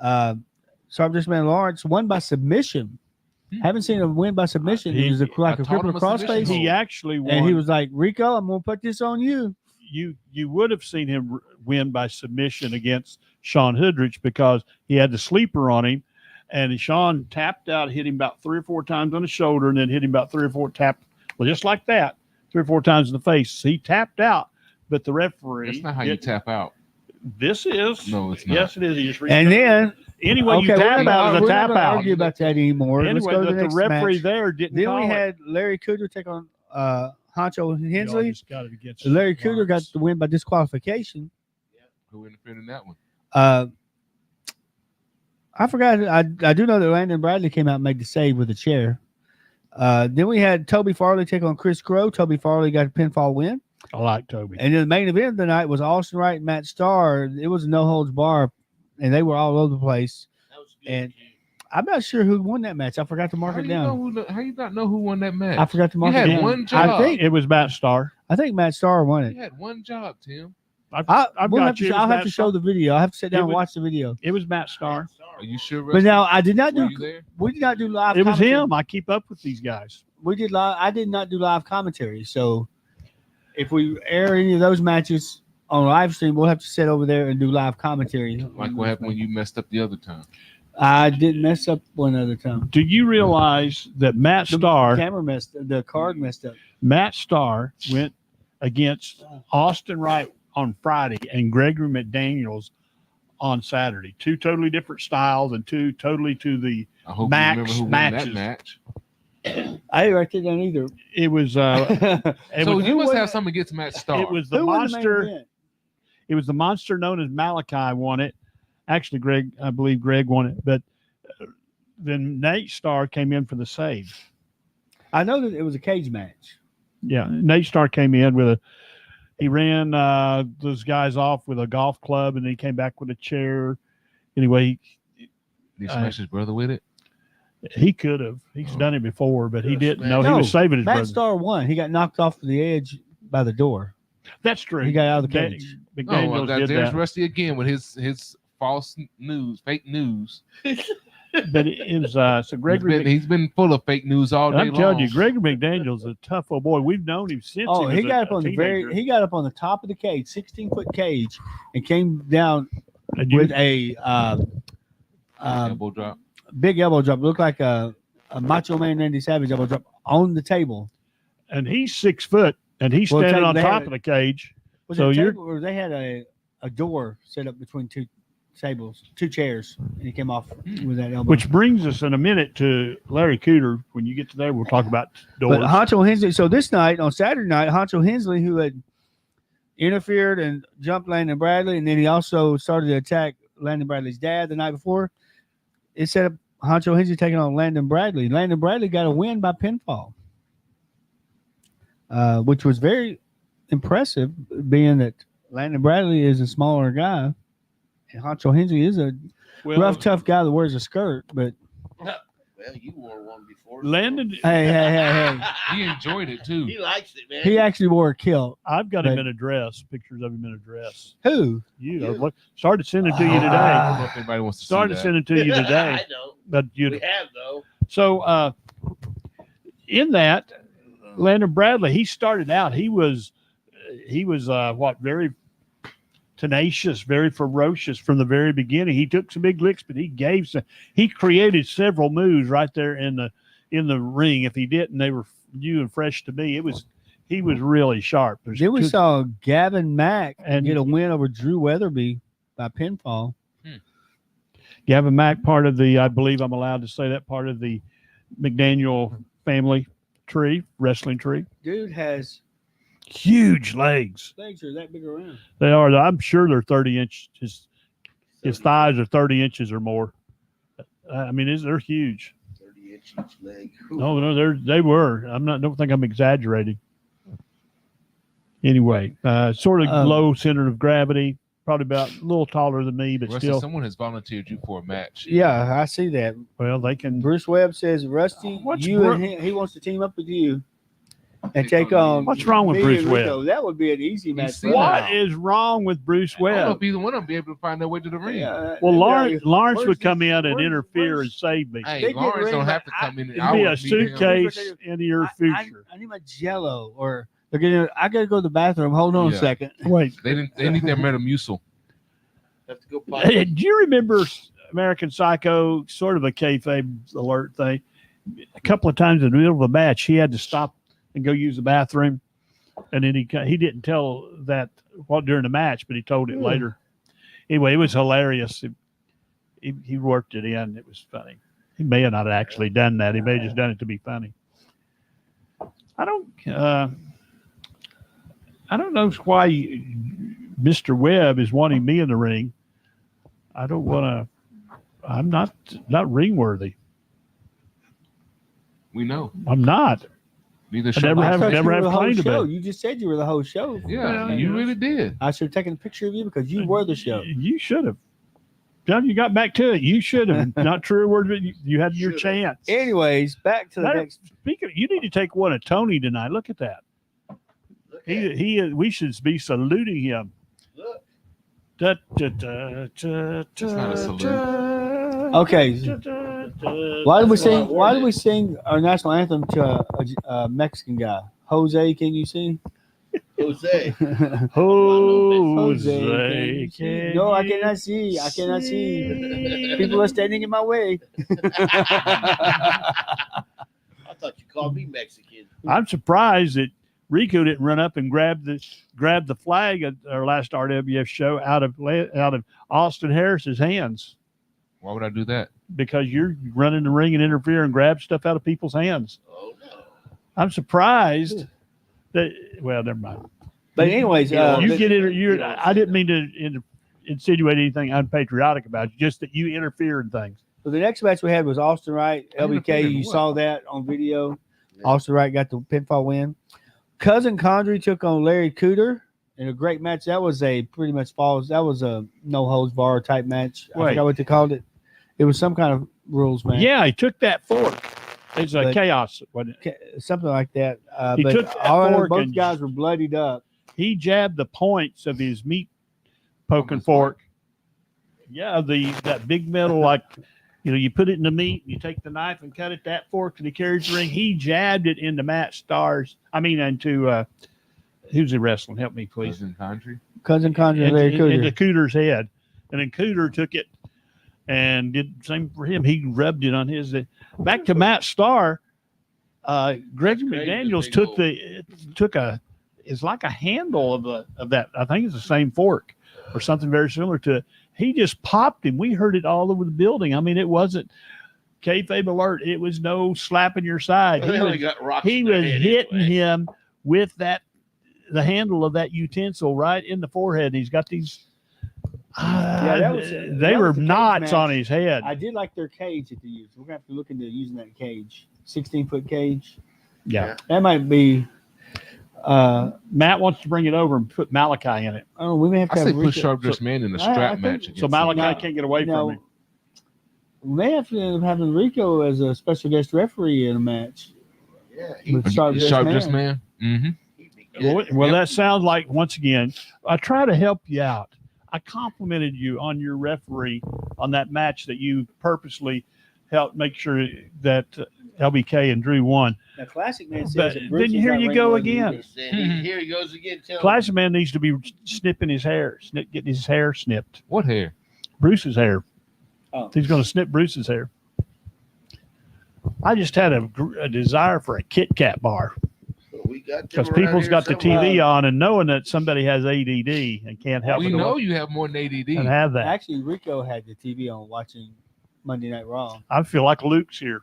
Sharp Dressed Man Lawrence won by submission. Haven't seen him win by submission. He was like a taught him cripple a crossface. submission. He actually won. And he was like, Rico, I'm going to put this on you. You would have seen him win by submission against Sean Hoodrich because he had the sleeper on him, and Sean tapped out, hit him about 3 or 4 times on the shoulder, and then hit him about 3 or 4 just like that, 3 or 4 times in the face. He tapped out, but the referee. That's not how you tap out. This is. No, it's not. Yes, it is. He just And then, anyway, you tap out is a we're tap not gonna out. argue about that anymore. Let's Anyway, go to but the the next referee match. there didn't. Then call we it. had Larry Cooter take on Honcho Y'all Hensley. just got it against Larry Cooter got Lawrence. the win by disqualification. Who interfered in that one? I forgot. I do know that Landon Bradley came out and made the save with a chair. Then we had Toby Farley take on Chris Crow. Toby Farley got a pinfall win. I like Toby. And then the main event of the night was Austin Wright and Matt Starr. It was a no holds bar, and they were all over the place. That was good. And I'm not sure who won that match. I forgot to mark How it do you down. know how you not know who won that match? I forgot to mark You it had down. one job. It was Matt Starr. I think Matt Starr won You it. had one job, Tim. I've I'll got have you. to, It was I'll have Matt to show Starr. the video. I'll have to sit down and was- watch the video. It was Matt Starr. Are you sure? But now I did not Were do. you there? We did not do live. It was commentary. him. I keep up with these guys. We did live. I did not do live commentary. So if we air any of those matches on live stream, we'll have to sit over there and do live commentary. Like what happened when you messed up the other time? I didn't mess up one other time. Do you realize that Matt The Starr, camera messed. The card messed up. Matt Starr went against Austin Wright on Friday and Gregory McDaniels on Saturday? 2 totally different styles and 2 totally to the. I hope Max you remember who won matches. that match. I didn't write that down either. It was. It So was. you must won have that? something against Matt Starr. It was the Who won the main monster. event? It was the monster known as Malachi won it. Actually, I believe Greg won it, but then Nate Starr came in for the save. I know that it was a cage match. Yeah, Nate Starr came in with he ran those guys off with a golf club, and then he came back with a chair. Anyway, Did he smash his brother with it? he could have. He's done it before, but he Could've didn't. No, smashed he it. was saving his Matt brother. Starr won. He got knocked off the edge by the door. That's true. He got out of the Da- cage. Oh, McDaniels well, did there's that. Rusty again with his false news, fake news. But it was so Gregory. He's been full of fake news all day I'm telling long. you, Gregory McDaniels is a tough old boy. We've known him since. Oh, he he was got a up on the teenager. he got up on the top of the cage, 16-foot cage, and came down And you- with a elbow drop. big elbow drop. Looked like a Macho Man Randy Savage elbow drop on the table. and he's 6 foot, and he's Well, standing on they top had- of the cage. Was So it a you're- table or they had a door set up between two tables, 2 chairs, and he came off with that elbow. Which brings us in a minute to Larry Cooter. When you get to there, we'll talk about doors. But Honcho Hensley. So this night, on Saturday night, Honcho Hensley, who had interfered and jumped Landon Bradley, and then he also started to attack Landon Bradley's dad the night before. It set up Honcho Hensley taking on Landon Bradley. Landon Bradley got a win by pinfall, which was very impressive, being that Landon Bradley is a smaller guy, and Honcho Hensley is a rough, tough guy that wears a skirt. But Well, you wore one before. Landon, hey, He enjoyed it too. He likes it, man. he actually wore a kilt. I've got him But- in a dress. Pictures of him in a dress. Who? You started sending it to you I today. don't know if anybody wants to Started see that. sending it to you today. I know. But We you have though. so in that Landon Bradley, he started out. He was very tenacious, very ferocious from the very beginning. He took some big licks, but he created several moves right there in the ring. If he didn't, they were new and fresh to me. He was really sharp. Then we saw Gavin Mack get a win over Drew Weatherby by pinfall. Gavin Mack, part of the, I believe I'm allowed to say that, part of the McDaniel family tree, wrestling tree. Dude has Huge legs. legs are that big around. They are. I'm sure they're 30 inches. His thighs are 30 inches or more. I mean, they're huge. 30-inch each leg. No, they were. Don't think I'm exaggerating. Anyway, sort of low center of gravity, probably about a little taller than me, but Rusty, still. someone has volunteered you for a match. Yeah, I see that. Well, they can. Bruce Webb says, Rusty, What's you Bru- and he wants to team up with you and take on. What's wrong with me Bruce and Rico. Webb? That would be an easy match. see for that. him. What is wrong with Bruce I don't know Webb? if either one of them be able to find their way to the ring. Yeah, Well, yeah, Lawrence where's would come the- in and where's- interfere where's- and save me. Hey, They get Lawrence ready, don't but have to come in. It'd I be would a meet him. suitcase in your future. I need my Jello, or they're getting. I gotta go to the bathroom. Hold on Yeah. a second. Wait, They need their Metamucil. Have to go buy. do you remember American Psycho? Sort of a kayfabe alert thing. A couple of times in the middle of a match, he had to stop and go use the bathroom, and then he didn't tell that during the match, but he told it later. Anyway, it was hilarious. He worked it in. It was funny. He may have not actually done that. He may have just done it to be funny. I don't know why Mr. Webb is wanting me in the ring. I don't want to. I'm not ring worthy. We know. I'm not. Neither I should never I. have- I thought you were the whole claimed to be. show. You just said you were the whole show. Yeah, Well, you really did. I should have taken a picture of you because you were the show. You should have. John, you got back to it. You should have. Not true word, but you had your chance. Anyways, back to the next. Speaking, you need to take one of Tony tonight. Look at that. We should be saluting him. Look. Da, da, da, da, It's not a salute. Okay. Why did we sing? Well, Why did we sing our national anthem to a Mexican guy? Jose, can you sing? Jose. Jose, can No, I you cannot see. I cannot see. see? People are standing in my way. I thought you called me Mexican. I'm surprised that Rico didn't run up and grab the flag at our last RWF show out of Austin Harris's hands, Why would I do that? because you're running the ring and interfere and grab stuff out of people's hands. Oh no. I'm surprised that. Well, never mind. But anyways, You get in. I didn't mean to insinuate anything unpatriotic about you. Just that you interfere in things. so the next match we had was Austin Wright, I didn't LBK. figure You what? saw that on video. Yeah. Austin Wright got the pinfall win. Cousin Condrey took on Larry Cooter in a great match. That was a pretty much falls. That was a no holds bar type match. I Wait. forgot what they called it. It was some kind of rules match. Yeah, he took that fork. It's a But- chaos, wasn't it? Something like that. He But took that all I know, fork both and- guys were bloodied up. He jabbed the points of his meat poking his fork. Yeah, that big metal, like, you put it in the meat, you take the knife and cut it that fork and he carries the ring. He jabbed it into into who's he wrestling? Help me, please. Cousin Country. Cousin Condrey, Larry Into Cooter. Cooter's head. And then Cooter took it and did the same for him. He rubbed it on his. Back to Matt Starr. Gregory Crazy, McDaniels big took it's like a handle of that. I think it's the same fork or something very similar to it, he just popped him. We heard it all over the building. I mean, it wasn't kayfabe alert. It was no slapping your side. They only got rocks He in their was head hitting anyway. him with the handle of that utensil right in the forehead. And he's got these. that was- they that were was the cage knots match. on his head. I did like their cage that they used. We're gonna have to look into using that cage, 16-foot cage. Yeah. That might be. Matt wants to bring it over and put Malachi in it. Oh, we may have to I say have put Rico- Sharp Dressed Man in a I strap think- match. So against Malachi somebody. can't get away from him. We may have to end up having Rico as a special guest referee in a match. Yeah, With Sharp Dressed Man. Mm-hmm. he'd be good. Well, Yep. that sounds like, once again, I try to help you out. I complimented you on your referee on that match that you purposely helped make sure that LBK and Drew won. Now, Classic Man says But that Bruce then is here not you ranked go lower than again. you. Saying, here he goes again. Tell him. Classic Man needs to be snipping his hair, getting his hair snipped. What hair? Bruce's hair. Oh. He's going to snip Bruce's hair. I just had a desire for a Kit Kat bar We got them because around people's here got the somewhere. TV on and knowing that somebody has ADD and can't help We it know you have more than and ADD. have that. Actually, Rico had the TV on watching Monday Night Raw. I feel like Luke's here.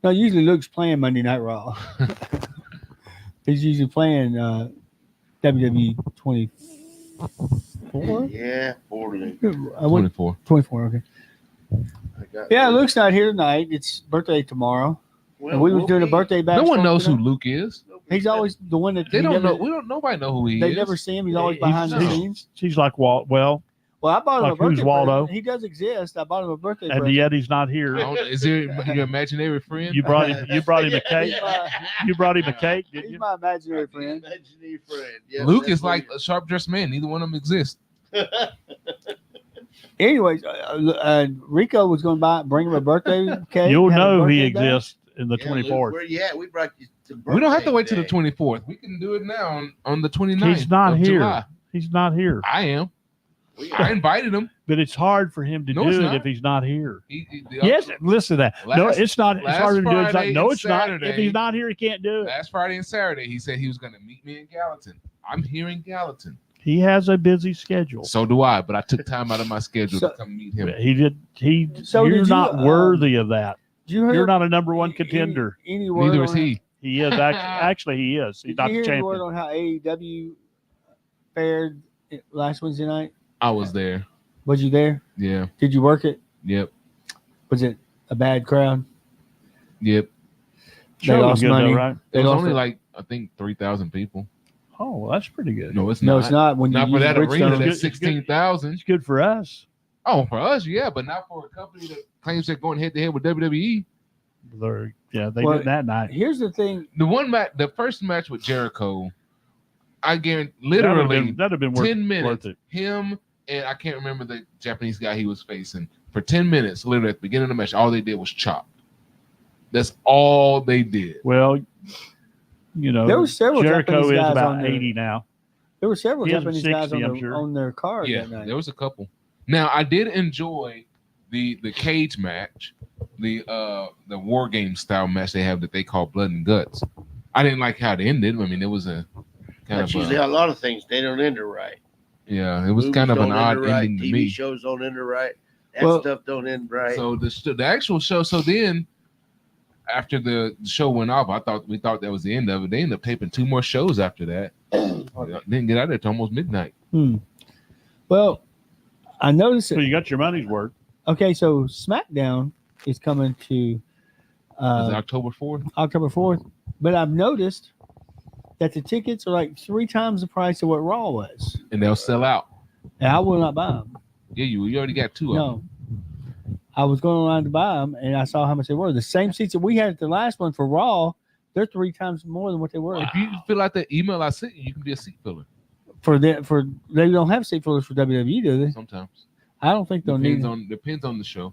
No, usually Luke's playing Monday Night Raw. He's usually playing WWE 24. Yeah, poorly. 24. 24, okay. I got Yeah, Luke's not here tonight. It's birthday tomorrow. Well, And we was we'll doing a be- birthday bash. No one for him knows who tonight. Luke is. He's always the one that They he don't never- know. We don't. Nobody know who he They is. never see him. He's always He's behind the just- scenes. She's like Walt. Well, Well, I bought him Like a birthday who's Waldo? present. He does exist. I bought him a birthday and present. yet he's not I here. don't- Is there your imaginary friend? You brought him. You brought him a cake. You brought him a cake, didn't He's you? my imaginary friend. Imaginary friend. Yes, Luke that's is like what a Sharp Dressed Man. Neither one of them exist. Anyways, Rico was going to bring him a birthday cake. You'll have a know he birthday bash. exists in the Yeah, Luke, 24th. where you at? We brought you to We don't have to birthday wait till the day. 24th. We can do it now on the 29th. He's not of here. July. He's not here. I am. We I invited him. But it's hard for him to No, it's do it not. if he's not here. The Yes, listen to that. No, Last- it's not. It's last hard to do. It's Friday like, no, and it's not. Saturday- If he's not here, he can't do it. Last Friday and Saturday, he said he was going to meet me in Gallatin. I'm here in Gallatin. He has a busy schedule. So do I, but I took time out of my schedule So- to come meet him. He did. So you're did you, not worthy of that. Did you hear You're not a number one contender. Any word Neither is on- he. He is actually he is. He's Did not you the hear any word champion. on how AEW fared last Wednesday night? I was there. Was you there? Yeah. Did you work it? Yep. Was it a bad crowd? Yep. They Show was lost good, though, money. right? They It was lost only it. like, I think, 3,000 people. Oh, well, that's pretty good. No, it's No, not. it's not. When Not you for use that Bridgestone. arena. It's good- That's 16,000. It's good for us. Oh, for us, yeah, but not for a company that claims they're going head to head with WWE. They Well, did that night. Here's the thing. The one match, the first match with Jericho, I guarantee, That'd have literally been, that'd have been worth, 10 minutes. worth it. Him and I can't remember the Japanese guy he was facing. For 10 minutes, literally at the beginning of the match, all they did was chop. That's all they did. Well, you know, There were several Jericho Japanese is guys about on there. 80 now. There were several He has Japanese 60, guys I'm sure. on their card Yeah, that night. there was a couple. Now I did enjoy the cage match, the war game style match they have that they call Blood and Guts. I didn't like how it ended. I mean, it was a kind That's of usually how a lot of things they don't end it right. yeah, it was Movies kind of an don't odd end it right. ending to TV me. shows don't end it right. That Well- stuff don't end right. So the actual show. So then, after the show went off, we thought that was the end of it. They ended up taping 2 more shows after that. Didn't get out of there till almost midnight. Well, I noticed So it. you got your money's worth. Okay, so SmackDown is coming to Is it October 4th? October 4th, but I've noticed that the tickets are like 3 times the price of what Raw was. And they'll sell out. And I will not buy them. Yeah, you already got 2 of them. No. I was going online to buy them, and I saw how much they were. The same seats that we had at the last one for Raw, they're 3 times more than what they were. If you fill out that email I sent you, you can be a seat filler For they don't have seat fillers for WWE, do they? sometimes. I don't think they'll need. Depends on the show.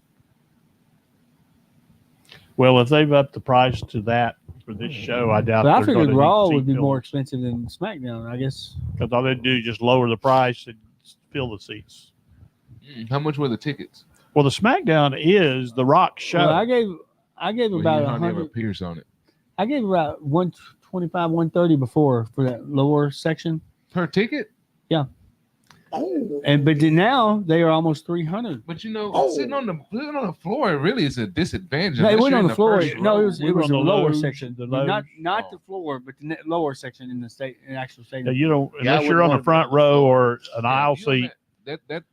Well, if they've upped the price to that for this show, I doubt. But I they're figured gonna Raw need would be seat more fillers. expensive than SmackDown. I guess. Because all they do is just lower the price and fill the seats. How much were the tickets? Well, the SmackDown is the Rock show. Well, I gave Well, about he hardly ever 100. appears on it. I gave about 125, 130 before for that lower section. Per ticket? But then now they are almost 300. But sitting on the floor really is a disadvantage. No, it unless wasn't you're on in the floor. first No, row. it was We were the on the lower lows, section. the Not lows. the floor, but the lower section in the actual Yeah, stadium. you don't Yeah, I unless you're wouldn't on want the to be front on the row floor. or an aisle If you're on seat.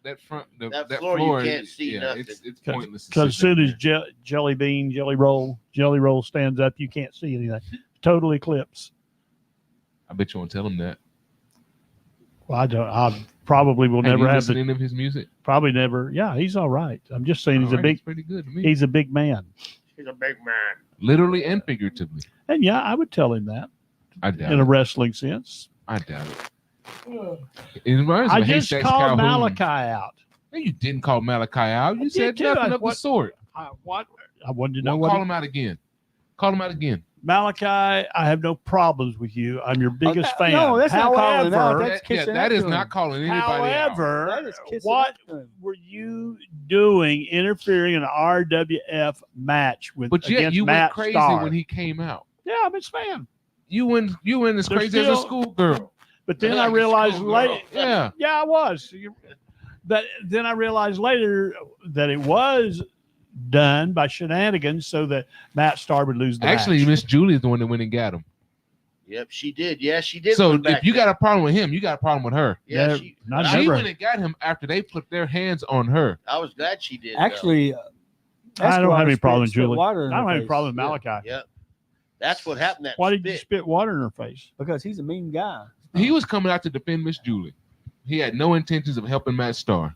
that front That floor, you can't see yeah, nothing. it's pointless. to Because as sit soon there. as jelly bean, jelly roll stands up, you can't see anything. Total eclipse. I bet you won't tell him that. Well, I don't. I probably will Have never you have listened to any of his music? Probably never. Yeah, he's all right. I'm just saying All right, it's pretty good to me. he's a big man. He's a big man. Literally and figuratively. And yeah, I would tell him that I doubt in a it. wrestling sense. I doubt it. It reminds me I of just Haystacks called Calhoun. Malachi out. No, you didn't call Malachi out. You I said did too. nothing I- of the what- sort. What? I wanted to know Well, what. call him out again. Call him out again. Malachi, I have no problems with you. I'm your biggest fan. no, that's not calling him out. However, That's kissing that up is to not him. calling anybody out. however, That is kissing what up to him. were you doing interfering in an RWF match with But yet against you Matt went crazy Starr? when he came out. Yeah, I'm his fan. You went as They're crazy as a still- schoolgirl. But then Like I a realized schoolgirl. later, Yeah. I was. But then I realized later that it was done by shenanigans so that Matt Starr would lose the Actually, match. Miss Julie is the one that went and got him. Yep, she did. Yeah, she did. So win back if you then. got a problem with him, you got a problem with her. yeah, Yeah, she. not She never. went and got him after they put their hands on her. I was glad she did. Actually, I don't have any problem with spit Julie. water in I don't her have any face. problem with Malachi. Yep. That's what happened. That Why did you spit. spit water in her face? because he's a mean guy. He was coming out to defend Miss Julie. He had no intentions of helping Matt Starr.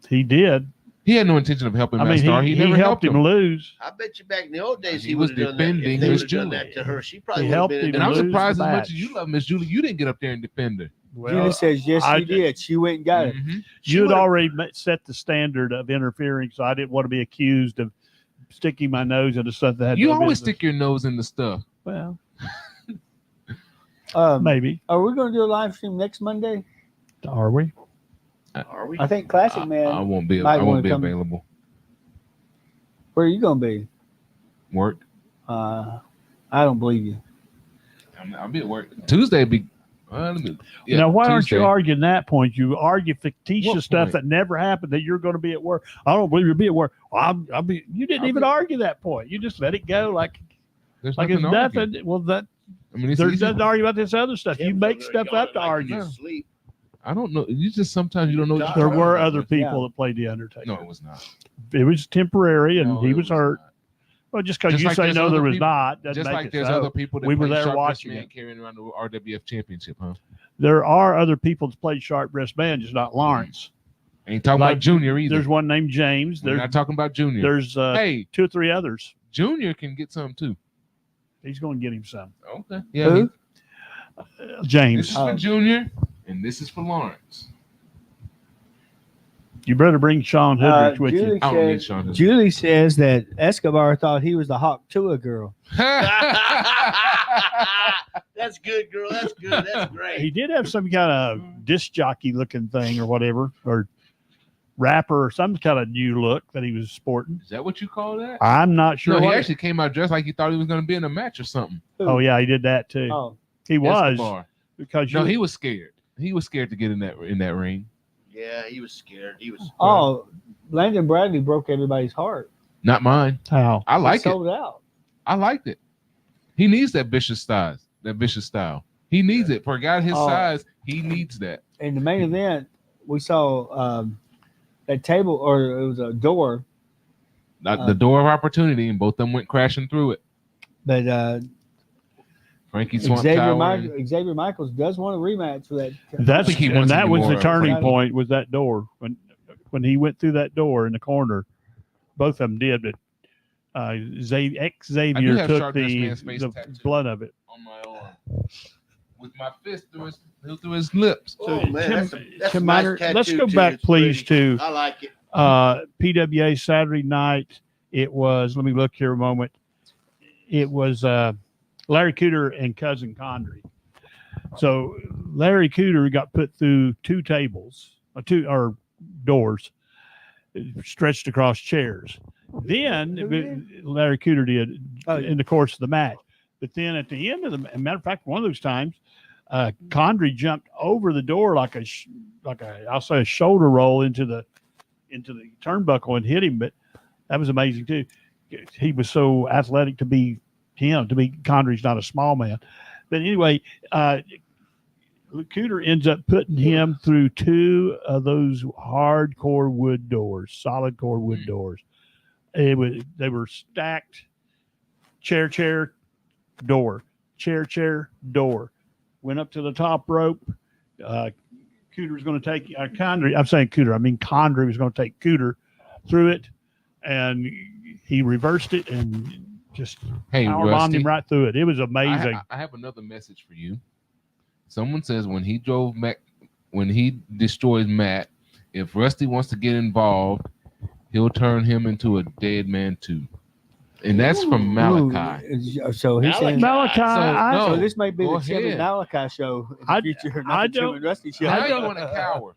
He did. He had no intention of helping I Matt mean, Starr. he He never helped him lose. I bet you back in the old days He he was would have done that. defending If they Miss would have done Julie. that to her, she probably He would have helped been him in And I'm lose surprised the as much match. as you love Miss Julie, you didn't get up there and defend her. Julie says, yes, I she did. She went and got it. Mhm. You had would've- already set the standard of interfering, so I didn't want to be accused of sticking my nose into something that had You no always business. stick your nose in the stuff. Well, Maybe. maybe. Are we going to do a live stream next Monday? Are we? Are we? I think Classic Man. I won't be. might I won't wanna be come- available. Where are you going to be? Work. I don't believe you. I'll be at work. Tuesday be. Now, why aren't you Tuesday. arguing that point? You argue fictitious What stuff point? that never happened. That you're going to be at work. I don't believe you'll be at work. I'll be. You didn't I'll even be- argue that point. You just let it go like There's it's nothing to argue. nothing. Well, that I mean, it's there's easy. nothing to argue about this other stuff. You Tim's make over there stuff yelling up to like argue. he's asleep. I don't know. You just sometimes you don't know. What you're There talking were about. other people Yeah. that played the Undertaker. No, it was not. It was temporary, and No, he it was hurt. not. Well, just because Just you like say there's no, there other was people- not doesn't Just make like it there's so. other people that We were play there sharp watching wrist man it. carrying around the RWF championship, huh? There are other people that played sharp breast band, just not Lawrence. Ain't talking Like, about Junior either. There's one named James. We're There's not talking about Junior. there's Hey, 2 or 3 others. Junior can get some too. He's going to get him some. Okay. Yeah. Who? This James, is for Junior, and this is for Lawrence. you better bring Sean Hoodrich with you. Julie, I don't need says, Sean Hoodrich. Julie says that Escobar thought he was the Hawk Tua girl. That's good, girl. That's good. That's He great. did have some kind of disc jockey looking thing or whatever, or rapper or some kind of new look that he was sporting. Is that what you call that? I'm not sure. No, he what- actually came out dressed like he thought he was going to be in a match or something. Oh yeah, he did that too. Oh, He was Escobar. because No, you, he was scared. He was scared to get in that ring. Yeah, he was scared. He was. oh, Landon Bradley broke everybody's heart. Not mine. how I like He it. sold out. I liked it. He needs that vicious style. That vicious style. He needs it for a guy his Oh. size. He needs that. In the main event, we saw that table, or it was a door, The door of opportunity, and both of them went crashing through it. but Frankie Swamp Xavier, Tower. Xavier Michaels does want a rematch for that. that's think he and wants that any was the more turning Frankie. point. Was that door when he went through that door in the corner? Both of them did, but Xavier have took Sharp Dressed Man's face the tattooed. blood of it. On my arm. With my fist through his lips. Oh man, that's a Tim nice Miner, tattoo, let's go too. back, It's please, pretty. to I like it. PWA Saturday night. It was, let me look here a moment. It was Larry Cooter and Cousin Condrey. So Larry Cooter got put through 2 tables, or doors, stretched across chairs. Then Larry Cooter did Oh, in the course of the match. But then at the end of the matter of fact, one of those times, Condrey jumped over the door like I'll say a shoulder roll into the turnbuckle and hit him. But that was amazing too. He was so athletic to be him. To be Condrey's not a small man, but anyway, Cooter ends up putting him through 2 of those hardcore wood doors, solid core wood doors. They were stacked. Chair, door. Chair, door. Went up to the top rope. Cooter was going to take Condrey. I'm saying Cooter. I mean Condrey was going to take Cooter through it, and he reversed it and just power bombed him right through it. It was amazing. I have another message for you. Someone says when he destroys Matt, if Rusty wants to get involved, he'll turn him into a dead man too. And that's from Malachi. So he said Malachi. So this may be the Chevy Malachi show in the future, not the Tim and Rusty show. I don't want to cower.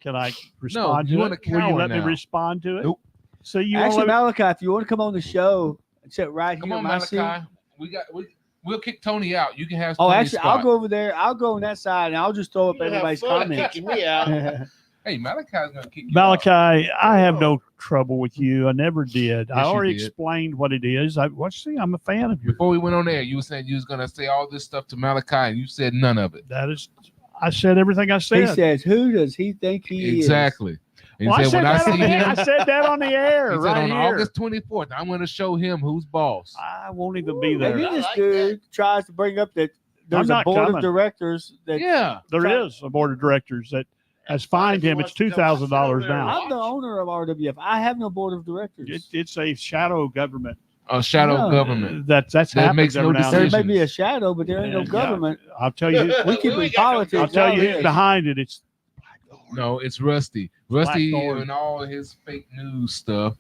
Can I respond to it? Will you let me respond to it? Nope. So you actually, Malachi, if you want to come on the show, sit right come here. On, Malachi. We'll kick Tony out. You can have. Tony's spot. I'll go over there. I'll go on that side, and I'll just throw up everybody's comments. Me out. Hey, Malachi's gonna kick you Malachi, out. I have no trouble with you. I never did. Yes, I already did. explained what it is. I'm a fan of yours. Before we went on air, you were saying you was gonna say all this stuff to Malachi, and you said none of it. I said everything I said. He says, "Who does he think he is?" Exactly. And Well, he said, when I see him, I said that on the air. he right said on here. August 24th, I'm going to show him who's boss. I won't even be there. Maybe this dude tries to bring up that there's a not board coming. of directors that There is a board of directors that has fined him. It's $2,000 now. I'm the owner of RWF. I have no board of directors. It's a shadow government. A shadow government. That's That makes no every now and There then. decisions. may be a shadow, but there ain't no government. I'll tell you. We keep in politics. I'll tell you nowadays. who's behind it. It's No, it's Rusty. Rusty Blackthorn. and all his fake news stuff.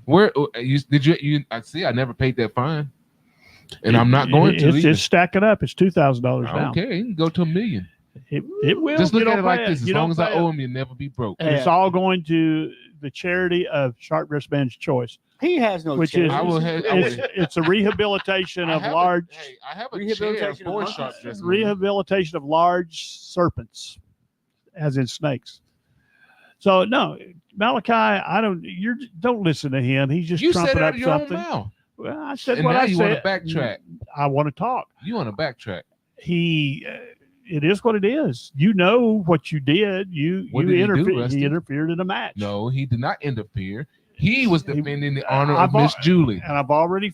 Where did you? I see. I never paid that fine, and I'm not going to. It's stacking up. It's $2,000 now. Okay, you can go to $1 million. It will. Just look You at don't it like pay this: as You long don't as I pay owe him, you'll never be broke. And it's all going to the charity of Sharp Wristband's Choice, He has no which charity. is it's a rehabilitation of large I have a chair Rehabilitation for of Sharp monkeys. Dressed. rehabilitation of large serpents, as in snakes. So no, Malachi, don't listen to him. He's just You said trumping it out up of your own something. mouth. Well, I said And what now I you said. want to backtrack. I want to talk. You want to backtrack. It is what it is. You know what you did. What did he do, interfered. Rusty? He interfered in a match. No, he did not interfere. He was defending the honor I've of Miss Julie. And I've already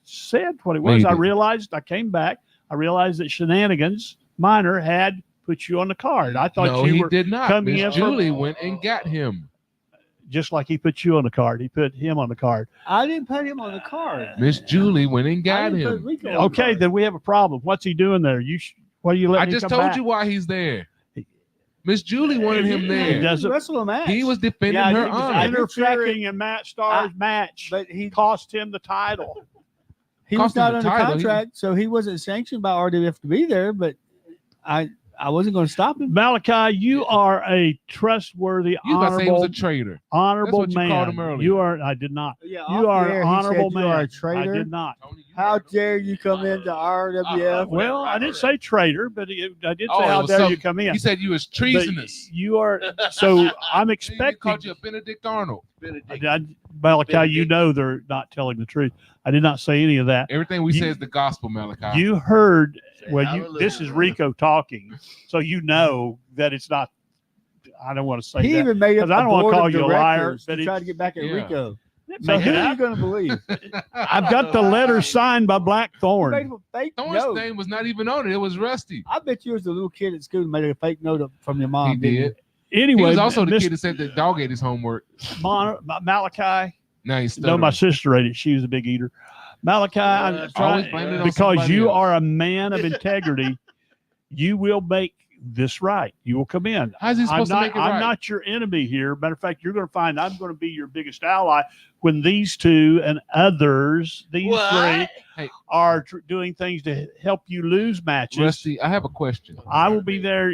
said what it No, was. you I didn't. realized. I came back. I realized that Shenanigans Minor had put you on the card. I thought No, you he were did not. coming Miss in Julie from- went and got him. just like he put you on the card. He put him on the card. I didn't put him on the card. Miss Julie went and I got didn't put him. Rico on the Okay, card. then we have a problem. What's he doing there? Why do you let I him just come told back? you why he's there. Miss Julie wanted him He there. doesn't- wrestle a match. He was defending Yeah, her he was honor. interfering in Matt Starr's match, but he cost him the title. he was cost him not the under title. contract, so he wasn't sanctioned by RWF to be there. But I wasn't going to stop him. Malachi, you are a trustworthy, You was about to say he was honorable, a traitor. honorable That's what you man. called him earlier. You are. I did not. Yeah, You off are the air, an he honorable said man. You are a I traitor. did not. How dare you come into RWF? Well, I didn't say traitor, but I did say Oh, it how was dare you something- come in. He said you was But treasonous. you are. So I'm He expecting. called you a Benedict Arnold. Malachi, you know they're not telling the truth. I did not say any of that. Everything we You- say is the gospel, Malachi. You heard. Say Well, hallelujah. this is Rico talking, so you know that it's not. I don't want to say He that. even made up 'Cause I don't a wanna board call of you a liar, directors but to try to get back at Yeah. Rico. So Make who it are you up. going to believe? I've got the letter signed by You made Blackthorn. a fake Thorne's note. name was not even on it. It was Rusty. I bet you was the little kid at school who made a fake note up from your mom. He didn't did. Anyway, He was also the Miss kid that said the dog ate his homework. Malachi. Now he's No, stuttering. my sister ate it. She was a big eater. Malachi, I'm Always trying blame it on because somebody you else. are a man of integrity. You will make this right. You will come in. How's he I'm supposed not, to make it I'm right? not your enemy here. Matter of fact, you're going to find I'm going to be your biggest ally when these two and others, these What? three, are doing things to help you lose matches. Rusty, I have a question. I will be there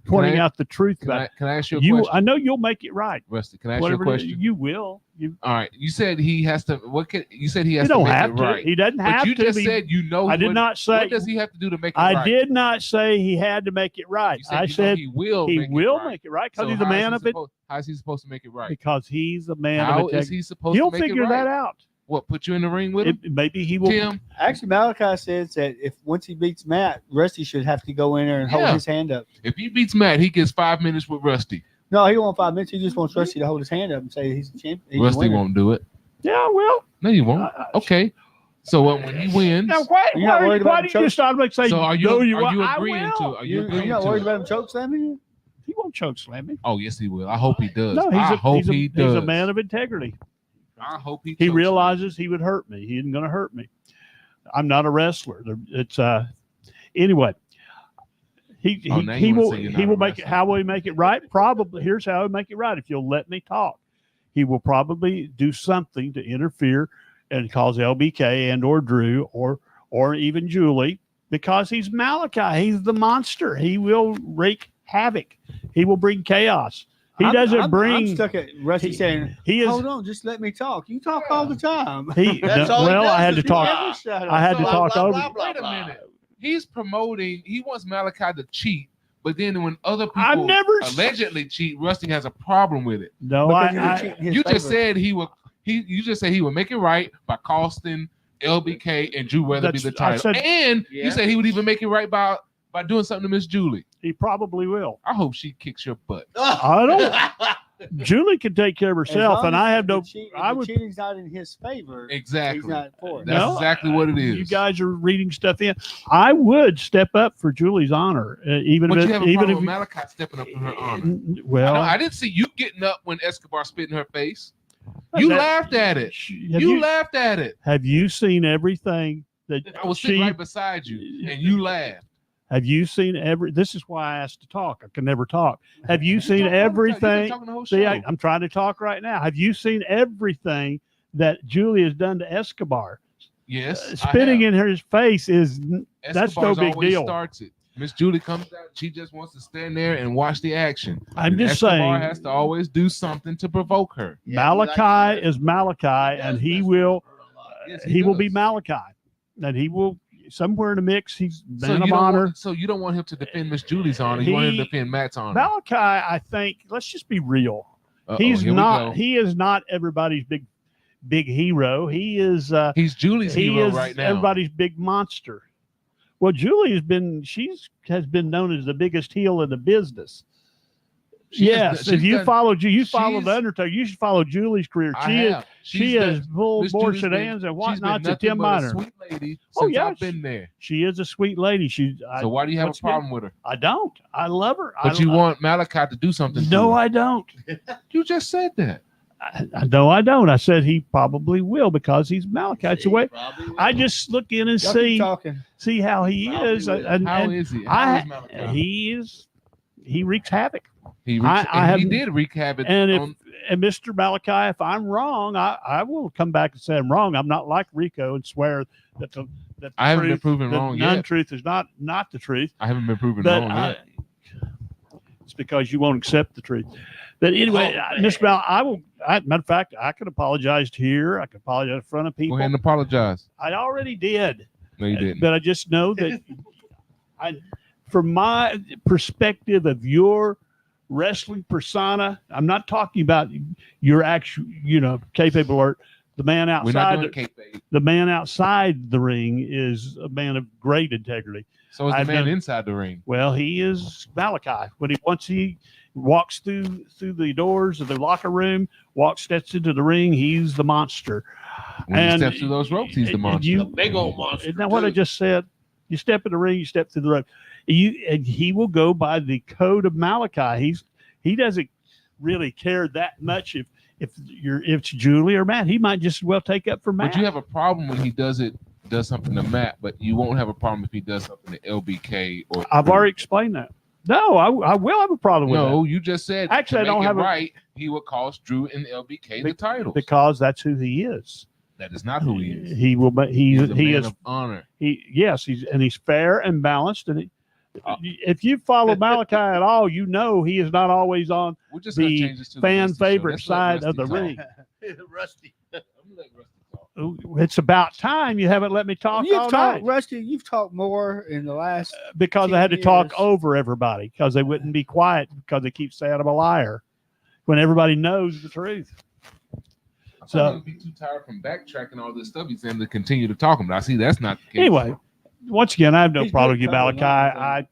pointing out the truth Can about I, can I ask you a you. question? I know you'll make it right. Rusty, can I ask Whatever you a it is, question? you will. All right. You said he has to. You said he has He don't to make have it to. right. He doesn't have But you to. just be, said you know. I did not say. What does he have to do to make it I right? did not say he had to make it right. You said I you know said he will. he make will it right. make it right because So he's a how is man he of it. How is he supposed to make it right? Because he's a man How of is integrity. he supposed He'll to make figure it right? that out. What, put you in the ring with him? Maybe he will. Tim? Actually, Malachi says that if once he beats Matt, Rusty should have to go in there and hold Yeah. his hand up. If he beats Matt, he gets 5 minutes with Rusty. No, he won't 5 minutes. He just wants Rusty to hold his hand up and say he's a champion. He's a Rusty winner. won't do it. Yeah, well. No, you won't. Okay. So when he wins, Now, why You're not worried why about do you choke- just automatically say, so are you no, agreeing I to? will. Are you You're agreeing not to? worried about him choke slamming you? He won't choke slam me. Oh yes, he will. I hope he does. No, I hope he does. He's a man of integrity. I hope he. He chokes realizes he would hurt me. He isn't going to hurt me. I'm not a wrestler. It's anyway. Oh, now He you wanna will say you're he not will a make it. wrestler. How will he make it right? Probably. Here's how he'll make it right. If you'll let me talk, he will probably do something to interfere and cause LBK and or Drew or even Julie, because he's Malachi. He's the monster. He will wreak havoc. He will bring chaos. I'm stuck at Rusty he- saying, he is- hold on, just let me talk. You talk all the time. That's all he well, does I had is to talk. blah. Shut up. I had to Blah, talk blah, over. blah, blah, Wait a blah. minute. He's promoting. He wants Malachi to cheat, but then when other people I've never allegedly cheat, Rusty has a problem with it. No, Because you're I cheating his You just favor. said he would. You just said he would make it right by costing LBK and Drew Weatherby the That's- I title, said- and Yeah. you said he would even make it right by doing something to Miss Julie. he probably will. I hope she kicks your butt. I don't. Julie can take care of As herself, long and as I have the no. cheat- I if would. the cheating's not in his favor. Exactly. He's not for it. That's No, exactly what it is. You guys are reading stuff in. I would step up for Julie's honor, even But if you have a even problem if with Malachi stepping up for her honor. well, No, I didn't see you getting up when Escobar spit in her face. You that- laughed at it. Have You laughed at it. Have you seen everything that I was sitting right beside you, and you laughed. Have you seen every? This is why I asked to talk. I can never talk. Have you seen You've been everything? talking the whole See, show. I'm trying to talk right now. Have you seen everything that Julie has done to Escobar? Yes, Spitting in her face is that's no Escobar's big always deal. Starts it. Miss Julie comes out. She just wants to stand there and watch the action. I'm And just Escobar saying. has to always do something to provoke her. Malachi is Malachi, and he will Yes, he will be does. Malachi, and he will somewhere in the mix. He's So man you, of don't honor. want, so you don't want him to defend Miss Julie's honor. You want him to He- defend Matt's honor. Malachi, I think. Let's just be real. Uh-oh, He's here we not. go. He is not everybody's big hero. He is. He's Julie's He hero is right now. everybody's big monster. Well, Julie has been known as the biggest heel in the business. She has Yes, done- if she's you done- follow you follow she's- the Undertaker, you should follow Julie's career. I She is have. she She's is been- full Miss bore Julie's been- sedans and she's been whatnot to nothing Tim but a Miner. sweet lady since Oh, yeah, I've been there. She is a sweet lady. So why do you have a once again, problem with her? I don't. I love her. But you want Malachi to do something. to No, her. I don't. You just said that. No, I don't. I said he probably will because he's Malachi. It's the way I just look in and Y'all keep see talking. how he Probably is. will. And, How and is he? How is Malachi? he wreaks havoc. He, I and he have- did wreak havoc. And if on, and Mr. Malachi, if I'm wrong, I will come back and say I'm wrong. I'm not like Rico and swear that the I haven't been truth, proven the wrong yet. non-truth is not the truth. I haven't been proven But wrong yet. it's because you won't accept the truth. But anyway, Mr. Mal, matter of fact, I could apologize here. I could apologize in front of Go people. ahead and apologize. I already did. No, you didn't. But I just know that from my perspective of your wrestling persona, I'm not talking about your actual, kayfabe alert. The man We're not outside, doing kayfabe. the man outside the ring is a man of great integrity. So is the I've man done- inside the ring. Well, he is Malachi. Once he walks through the doors of the locker room, steps into the ring, he's the monster. When he And- steps through those ropes, he's the and monster. you- A big old monster. Isn't that what I too. just said? You step in the ring, you step through the rope. And he will go by the code of Malachi. He doesn't really care that much if it's Julie or Matt. He might just as well take up for Matt. But you have a problem when he does something to Matt, but you won't have a problem if he does something to LBK or. I've already explained that. No, I will have a problem with No, that. you just said Actually, I to don't make it have a- right. He would cost Drew and LBK the titles. because that's who he is. That is not who he is. He will. But He's a he man is. of honor. He's fair and balanced. And if you follow Malachi at all, you know he is not always on We're just gonna the change this to fan Rusty show. favorite Let's let side of Rusty the talk. ring. Rusty. I'm gonna let Rusty talk. It's about time you haven't let me talk You've all talked, night Rusty. You've talked more in the last. because I 10 had to talk years. over everybody because they wouldn't be quiet because they keep saying I'm a liar when everybody knows the truth. So I'd be too tired from backtracking all this stuff he's saying to continue to talk him. But I see that's not the case. Anyway, once again, I have no He's problem with good you, cover, Malachi.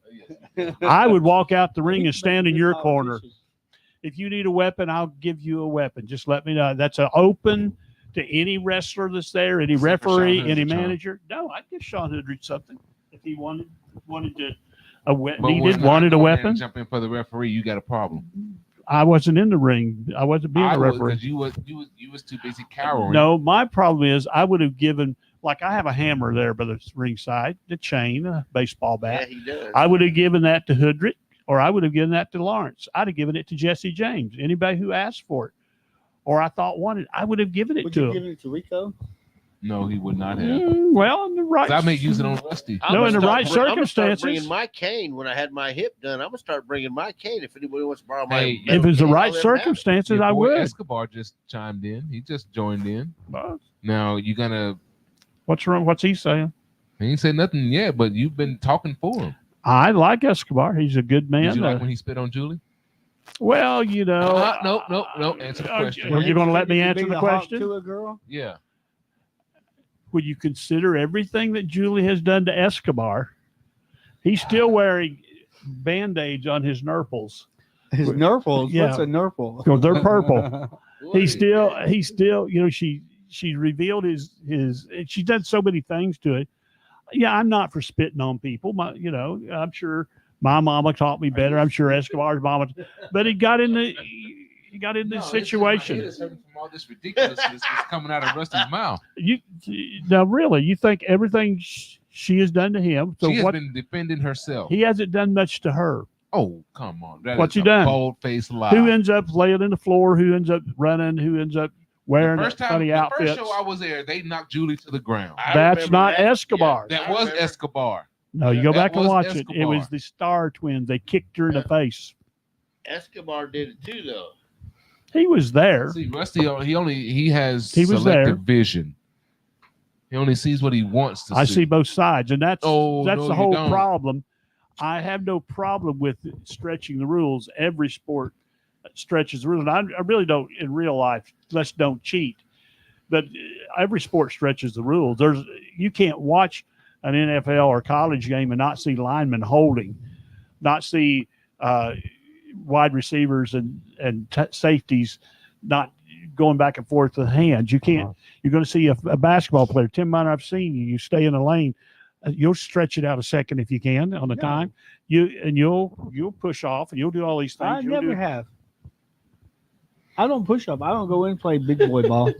not I would walk out the ring and He's stand a in good your corner. politician. If you need a weapon, I'll give you a weapon. Just let me know. That's an open to any wrestler that's there, any Except for Sean referee, Hoodridge, any huh? manager. No, I'd give Sean Hoodridge something if he wanted to But wanted a when I go in there weapon. and jump in for the referee, you got a problem. I wasn't in the ring. I wasn't being a referee. Because you was too busy cowering. No, my problem is I would have given, like I have a hammer there by the ringside, the chain, a baseball Yeah, bat. he does. I would have given that to Hoodrick, or I would have given that to Lawrence. I'd have given it to Jesse James, anybody who asked for it, or I thought wanted. I would have given it Would to you him. give it to Rico? No, he would not have. Well, in the right. 'Cause I may use it on Rusty. I'm No, gonna in the start right I'm gonna start circumstances. bringing my cane when I had my hip done. I'm gonna start bringing my cane if anybody wants to borrow my. Hey, If it's the cane, right I'll let 'em have it. circumstances, Your I boy would. Escobar just chimed in. He just joined in. Well, Now you gonna? what's wrong? What's he saying? He ain't said nothing yet, but you've been talking for him. I like Escobar. He's a good man. Did you like when he spit on Julie? Well, you know. No. Answer the question. Are you going to let me Did you answer be the hawk question? to a girl? Yeah. Would you consider everything that Julie has done to Escobar? He's still wearing band-aids on his nurples. His nurples. Yeah. What's a nurple? Because they're purple. What He's is still, you know, she revealed his, she's done so many things to it. Yeah, I'm not for spitting on people. I'm sure my mama taught me better. I'm sure Escobar's mama, but he got in the situation. It's hurting from all this ridiculousness that's coming out of Rusty's mouth. Now, really, you think everything she has done to him? So She has what? been defending herself. He hasn't done much to her. Oh, come on. That What's is he a done? bold-faced lie. Who ends up laying on the floor? Who ends up running? Who ends up wearing the funny first outfits? show I was there, they knocked Julie to the ground. I That's remember not that. Escobar. Yeah, That I was remember. Escobar. No, you go That back and was watch it. It Escobar. was the Star Twins. They kicked her in the face. Escobar did it too, though. He was there. See, Rusty, he has He was selective there. vision. He only sees what he wants to I see. see both sides, and that's Oh, no, the you whole don't. problem. I have no problem with stretching the rules. Every sport stretches the rules. And I really don't in real life. Let's don't cheat. But every sport stretches the rules. You can't watch an NFL or college game and not see linemen holding, not see wide receivers and safeties not going back and forth with hands. You can't. You're going to see a basketball player. Tim Miner, I've seen you. You stay in the lane. You'll stretch it out a second if you can on the time. You'll push off and you'll do all these things. I You'll never do- have. I don't push up. I don't go in and play big boy ball.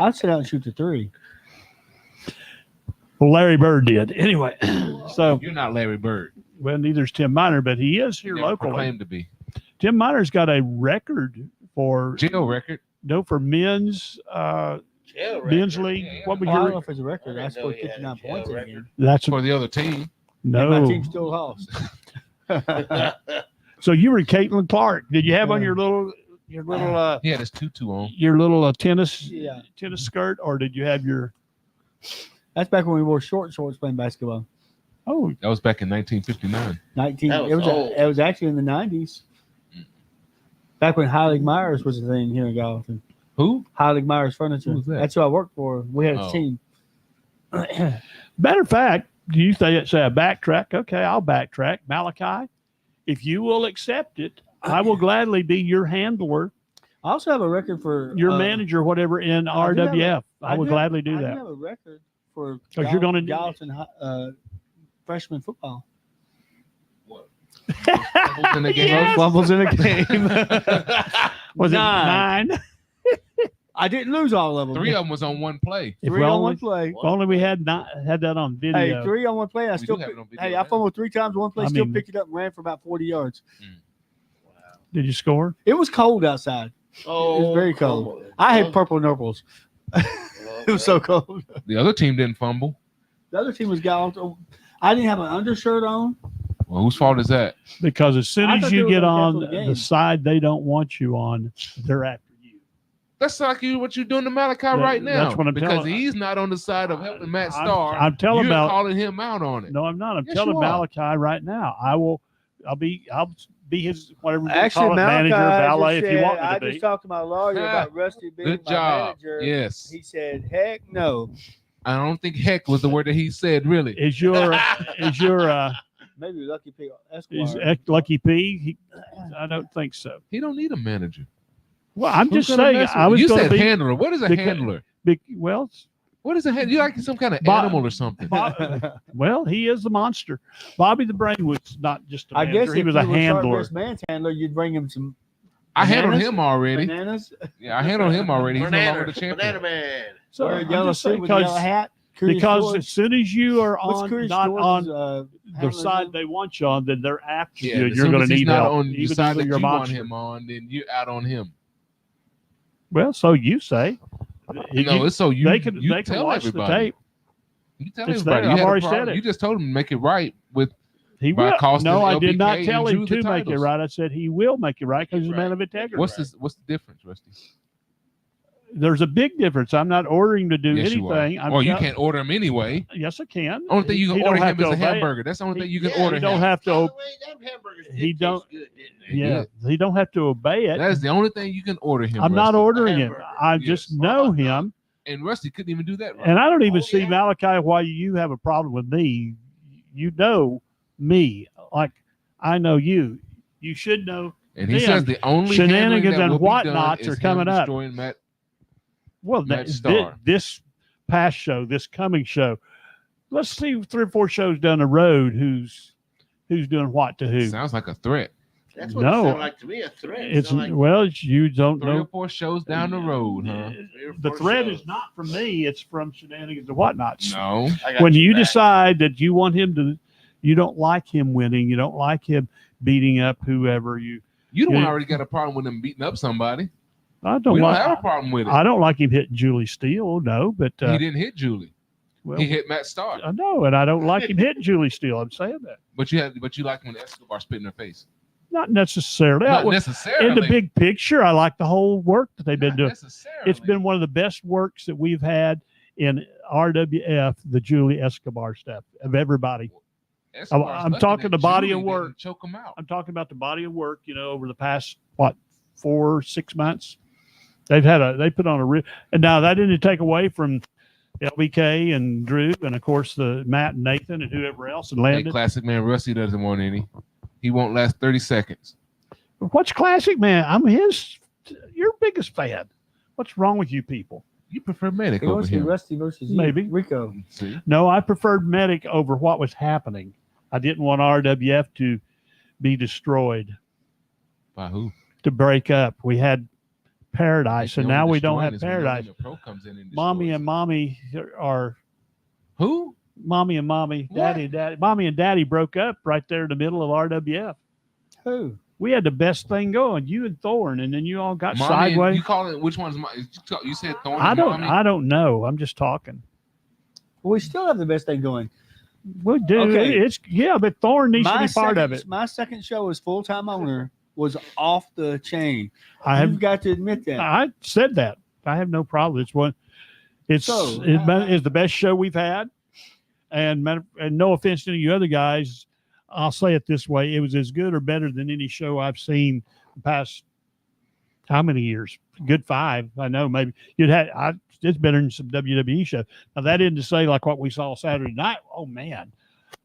I sit out and shoot the three. Well, Larry Bird did anyway. So You're not Larry Bird. well, neither's Tim Miner, but he is here He never locally. proclaimed to be. Tim Miner's got a record for Jail record. men's Jail men's record. league. Yeah, What was Well, I don't know your? if it's a record. I I didn't know scored he had a 59 jail points in a record. game. That's For the other team. And my no. team still lost. So you were Caitlin Clark. Did you have on Yeah. your little He had his tutu on. tennis Yeah. tennis skirt, or did you have your? That's back when we wore short shorts playing basketball. Oh, That was back in 1959. 19. That was old. It was actually in the 90s. Back when Heilig Myers was a thing here in Gallatin. Who? Heilig Myers Furniture. Who was that? That's who I worked for. We had a Oh. team. matter of fact, do you say I backtrack? Okay, I'll backtrack. Malachi, if you will accept it, I will gladly be your handler, I also have a record for your manager, whatever in I do have RWF. I would gladly do I that. have a record for 'Cause you're gonna- Gallatin freshman football. Fumbles in the game. Yes. Fumbles in a game. Was Nine. it 9? I didn't lose all of them. 3 of them was on one play. If Three we on only, one play. if only we had not had that on video. Hey, 3 on one play. I We still do have it on video hey, I now. fumbled 3 times. One play, I still mean- picked it up and ran for about 40 yards. Did you score? It was cold outside. Oh, It was very cold. I had purple nurples. It was so cold. The other team didn't fumble. The other team was got. I didn't have an undershirt on. Well, whose fault is that? Because as soon I as thought they you were get gonna on cancel the game. the side they don't want you on, they're after you. That's like what you're doing to Malachi right now. That's what I'm because telling- he's not on the side of helping Matt I'm- Starr. I'm telling You're Mal- calling him out on it. No, I'm not. I'm Yes, telling you are. Malachi right now. I'll be his whatever you Actually, call it, Malachi manager, valet, just if you said, want me I to be. just talked to my lawyer about Rusty being Good my job. manager. Yes. He said, "Heck no." I don't think heck was the word that he said, really. Is your Maybe Lucky P. is Esquire. Lucky P? I don't think so. He don't need a manager. Well, I'm Who's just gonna saying. mess with I him? was You going said to be handler. What is a because- handler? well. What is a handler? You like some kind of Bob- animal or something? Well, he is the monster. Bobby the Brain was not just a I manager; guess he if was you a were Sergeant handler. Best manhandler, you'd bring him some I handled bananas? him already. bananas. Yeah, I handled him already. He's no Banana, longer the champion. banana man. So Wear a I'm yellow just saying suit with a yellow hat. Curious because George. as soon as you are What's on Curious not George's, on the handler's side name? they want you on, then they're after Yeah, you. as You're soon going as to he's need not help, on the even side though that you're a you want monster. him on, then you're out on him. Well, so you say. No, it's so you they can you they can tell watch everybody. the tape. You tell It's everybody. there. You I've had a already problem. said it. You just told him to make it right with He by will. costing No, I did not LBK tell and him Drew to the make it titles. right. I said he will make it right because he's a man of integrity. What's the difference, Rusty? There's a big difference. I'm not ordering him to do Yes, you are. anything. I'm Well, you tell- can't order him anyway. Yes, I can. Only thing you He can don't order have him is to a obey it. hamburger. That's the only thing you can Yeah, order He don't him. have By to. the way, them hamburgers He did don't- taste good, didn't they? Yeah, he don't have to obey it. That is the only thing you can order him. I'm not Rusty. ordering him. Hamburger. I Yes. just know him, And Rusty couldn't even do that. Right. and I don't even Oh, see yeah. Malachi why you have a problem with me. You know me, like I know you. You should know. And he Them says the only shenanigans handling that and will be whatnots done are is coming him up. destroying Matt. Well, Matt that, Starr. this past show, this coming show, let's see 3 or 4 shows down the road who's doing what to who. Sounds like a threat. That's what No. it sounded like to me, a threat. It It's sounded like well, you don't 3 or know. 4 shows down the road, huh? 3 or The 4 threat shows. is not from me; it's from shenanigans and whatnots. No. I got When you back. decide that you want him to, you don't like him winning, you don't like him beating up whoever you. You don't Yeah. already got a problem with him beating up somebody. I don't We don't like. have a problem with it. I don't like him hitting Julie Steele. No, but He didn't hit Julie. well, He hit Matt Starr. I know, and I don't like him hitting Julie Steele. I'm saying that. But you like when Escobar spit in her face. Not necessarily. Not In necessarily. the big picture, I like the whole work that they've been Not doing. necessarily. It's been one of the best works that we've had in RWF, the Julie Escobar stuff of everybody. Escobar's I'm lucky talking that the body Julie of work. didn't choke him out. I'm talking about the body of work, over the past 4 or 6 months. They put on and now that didn't take away from LBK and Drew and of course the Matt and Nathan and whoever else and Hey, Landon. classic man, Rusty doesn't want any. He won't last 30 seconds. What's classic, man? I'm your biggest fan. What's wrong with you people? You prefer Medic He over wants to be him. Rusty versus you, Maybe. Rico. See? No, I preferred Medic over what was happening. I didn't want RWF to be destroyed, By who? to break up. We had Paradise, and The only now we don't destroying have is when Paradise. Elena Pro comes in and Mommy destroys and it. mommy are Who? mommy and mommy, daddy and daddy. Mommy and daddy broke up right there in the middle of RWF. Who? We had the best thing going, you and Thorne, and then you all got Mommy and- sideways. You call it which one's you said Thorn I and don't Mommy? I don't know. I'm just talking. Well, we still have the best thing going. Well, dude, Okay. but Thorne needs to be part of it. My second show as full-time owner was off the chain. I You've have got to admit that. I said that. I have no problem. It's one. It's So, it's the best show we've had, and no offense to any of you other guys, I'll say it this way: it was as good or better than any show I've seen the past how many years? Good 5. I know maybe it's better than some WWE show. Now that isn't to say like what we saw Saturday night. Oh man,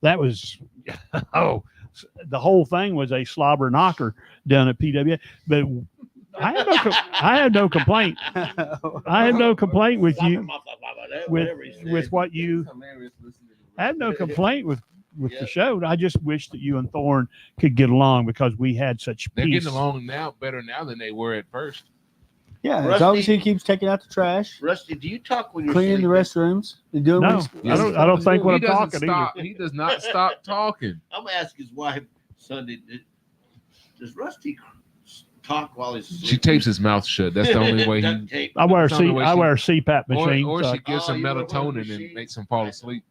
that was the whole thing was a slobber knocker down at PWA. But I have no complaint. I have no complaint with you with what you. I have no complaint with the show. I just wish that you and Thorne could get along because we had such They're peace. getting along now better now than they were at first. Yeah, as Rusty- long as he keeps taking out the trash, Rusty, do you talk when you're cleaning the sleeping? restrooms, and doing No, what he's I don't think do. what He I'm doesn't talking stop. He does not stop talking. I'm gonna ask his wife Sunday. Does Rusty talk while he's asleep? She tapes his mouth shut. That's the only way Duct he. tape. I wear That's the only way she- a CPAP machine. Or so- she gives Oh, him you wear one of the melatonin and machines? makes him fall asleep.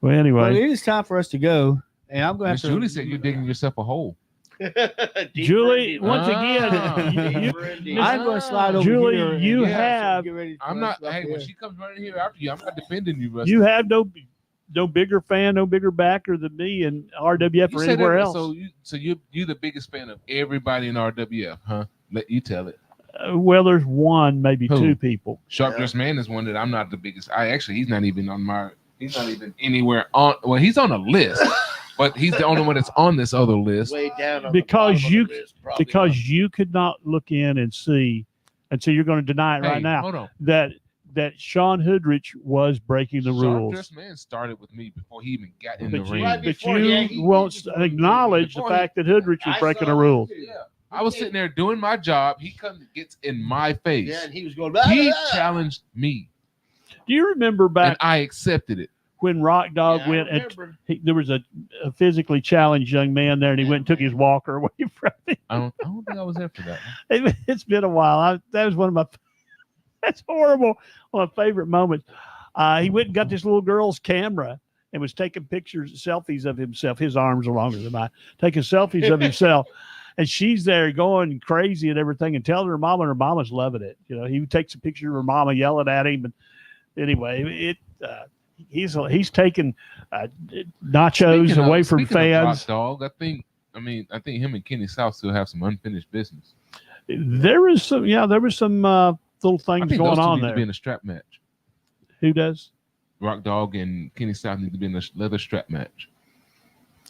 well, Well, anyway, it is time for us to go, and I'm going to Miss have to. Julie said you're digging yourself a hole. Julie, once Ah. again, you- I'm going to slide over Julie, here. and you get have- ready for I'm us not. up Hey, there. when she comes running here after you, I'm not defending you, Rusty. you have no bigger fan, no bigger backer than me in RWF You or said anywhere that- else. So you the biggest fan of everybody in RWF, huh? Let you tell it. Well, there's one, maybe Who? two people. Sharp Dressed Man is one that I'm not the biggest. He's not even on my. He's not even anywhere on. Well, he's on a list, but he's the only one that's on this other list. Way down on Because the bottom of you- the list, probably. Because you could not look in and see, and so you're going to deny it Hey, right now hold on. that Sean Hoodrich was breaking the Sharp rules. Dressed Man started with me before he even got in But the you, ring. Right but before, yeah, he- you won't acknowledge the before he- fact that Hoodrich was I breaking saw the rules. that, Yeah. I was sitting there doing my job. He comes and gets in my face. Yeah, and he was going. He challenged me, Do you remember and back I accepted it. when Rock Dog Yeah, I went and remember. there was a physically challenged young man there, and he went and took his walker away from him? I don't think I was there for that. It's been a while. That was one of my. That's horrible. One of my favorite moments. He went and got this little girl's camera and was taking selfies of himself. His arms are longer than mine. Taking selfies of himself, and she's there going crazy and everything, and telling her mama, and her mama's loving it. You know, he takes a picture of her mama yelling at him, and anyway, he's taking nachos Speaking away of- from speaking of Rock fans. Dog, I think him and Kenny South still have some unfinished business. There was some little I things think going those two on need to there. be in a strap match. Who does? Rock Dog and Kenny South need to be in a leather strap match.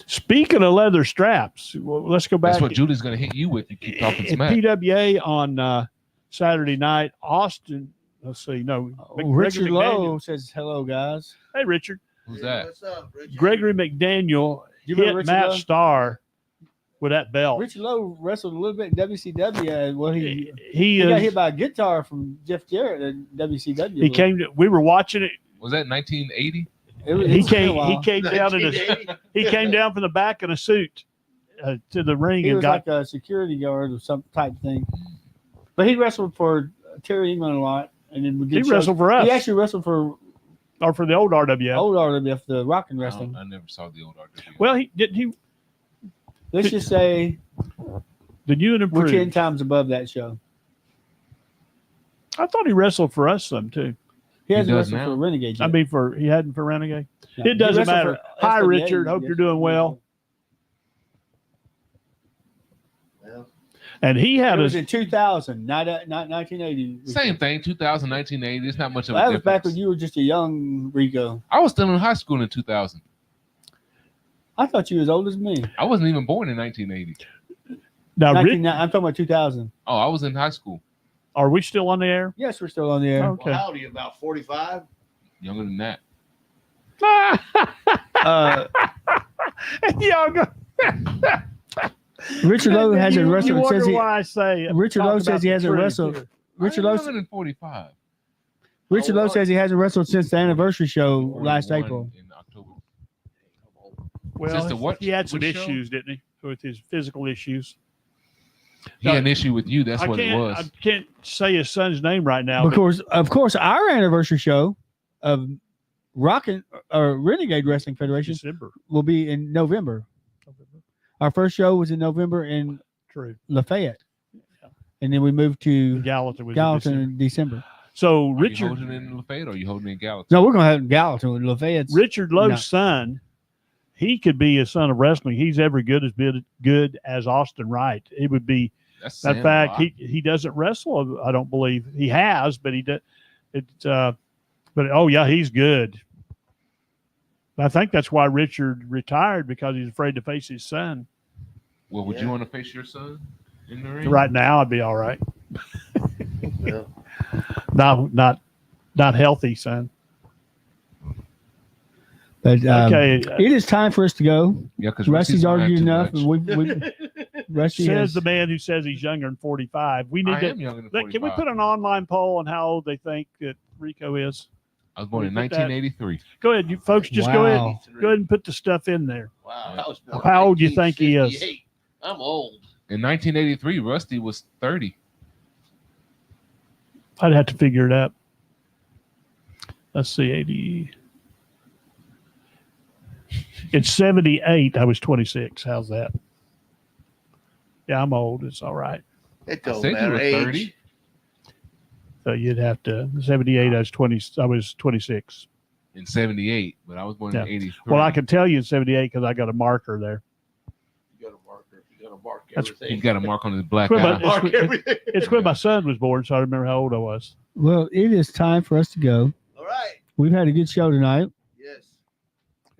Speaking of leather straps, well, let's go back. That's what Julie's going to hit you with. You keep talking At smack. PWA on Saturday night, Austin. Let's see. No, Richard Gregory Lowe McDaniel. says hello, guys. Hey, Richard. Who's that? What's up, Richard? Gregory McDaniel You hit remember Richard Matt Lowe? Starr with that belt. Richard Lowe wrestled a little bit in WCW. Well, he He got is- hit by a guitar from Jeff Jarrett in WCW. he came. We were watching it. Was that 1980? He came. He Oh, came down in a. 1980. He came down from the back in a suit to the ring He and was got. like a security guard or some type thing. But he wrestled for Terry England a lot, and then we He did shows. wrestled for us, He actually wrestled for or for the old RWF. old RWF, the Rockin' Wrestling. I never saw the old RWF. Well, he didn't. He Let's just say the new and we're 10 improved. times above that show. I thought he wrestled for us some too. He hasn't does wrestled now. for Renegade I yet. mean, he hadn't for Renegade. No, it he doesn't wrestled matter. for Hi, SWA, Richard. Hope yes. you're doing well. Well, And he It had was a in 2000, not 1980. Same thing, 2000, 1980. It's not much of Well, a that was back difference. when you were just a young Rico. I was still in high school in 2000. I thought you were as old as me. I wasn't even born in 1980. now. 19, I'm talking about 2000. Oh, I was in high school. Are we still on the air? Yes, we're still on the air. Okay. well, how old are you? About 45? Younger than that. Y'all go. Richard Lowe hasn't You wrestled. wonder Says he, why I say Richard talk Lowe about says he the hasn't truth wrestled. here. Richard I'm Lowe, younger than 45. Richard Lowe says he hasn't wrestled since the anniversary show last 41 April. in October. Well, Since the what- he had some what show? issues, didn't he, with his physical issues? He had an issue with you. That's I what it can't. was. I can't say his son's name right now. Of course, our anniversary show of Rockin' or Renegade Wrestling Federation December. will be in November. Our first show was in November in True. Lafayette, and then we moved to Gallatin was in Gallatin December. in December. So Are you Richard holding it in Lafayette or are you holding it in Gallatin? No, we're gonna have Gallatin with Lafayette's. Richard Lowe's No. son, he could be a son of wrestling. He's every good as Austin Wright. It would be. That's In saying a fact, lot. he doesn't wrestle. I don't believe he has, but he does. But oh yeah, he's good. I think that's why Richard retired, because he's afraid to face his son. Well, would Yeah. you want to face your son in the ring? Right now, I'd be all right. Well, Not healthy, son. But Okay, it is time for us to go. Yeah, because Rusty's argued enough, and Rusty Says has, the man who says he's younger than 45. We need I to. am younger than Can we 45. put an online poll on how old they think that Rico is? I was born in we put that- 1983. Go ahead, you folks. Just go Wow. ahead and put the stuff in there. Wow, I was born How old do you think he is? 1958. I'm old. In 1983, Rusty was 30. I'd have to figure it out. Let's see, 80. In 78, I was 26. How's that? Yeah, I'm old. It's all right. It I don't said you matter were age. 30. So you'd have to 78. I was 20. I was 26. In 78, but I was born Yeah. in 83. Well, I can tell you in 78 because I got a marker there. You got a marker. You got to mark That's- everything. He's got a mark on his black Well, eye. but- Mark everything. It's when my son was born, so I remember how old I was. well, it is time for us to go. All right. We've had a good show tonight. Yes.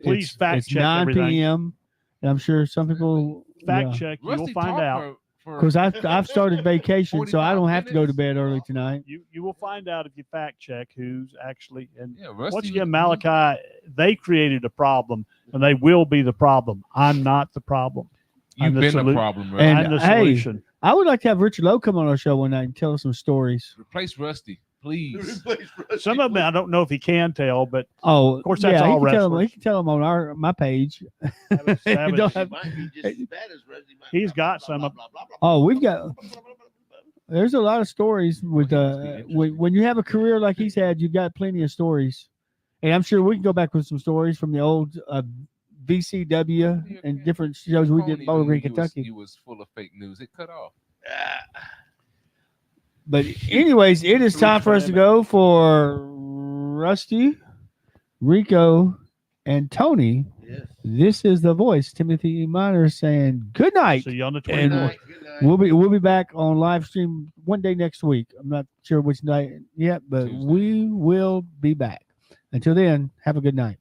Please fact it's check 9 everything. p.m. And I'm sure some people Fact check. Rusty You will find talked out. because I've started vacation, so I 45 don't have to go to minutes. bed early tonight. You will find out if you fact check who's actually and Yeah, Rusty once was- again, Malachi, they created a problem and they will be the problem. I'm not the problem. You've I'm the been the solu- problem, Rusty. And I'm the hey, solution. I would like to have Richard Lowe come on our show one night and tell us some stories. Replace Rusty, please. Replace Rusty, Some of them I don't know if he can tell, but Oh, of course, that's yeah, all he can tell them. wrestlers. He can tell them on my page. Savage- You Savage- don't He have- might be just as bad as Rusty. He's got some of- Oh, we've got. There's a lot of stories with when you have a career like he's had, you've got plenty of stories, and I'm sure we can go back with some stories from the old VCW and different shows we did in Bowling Green, Kentucky. He was full of fake news. It cut off. But anyways, it is time for us to go for Rusty, Rico, and Tony. Yes. This is the voice, Timothy Miner, saying good night. see you on the And 29th. Good night. we'll be back on live stream one day next week. I'm not sure which night yet, but Tuesday. we will be back. Until then, have a good night.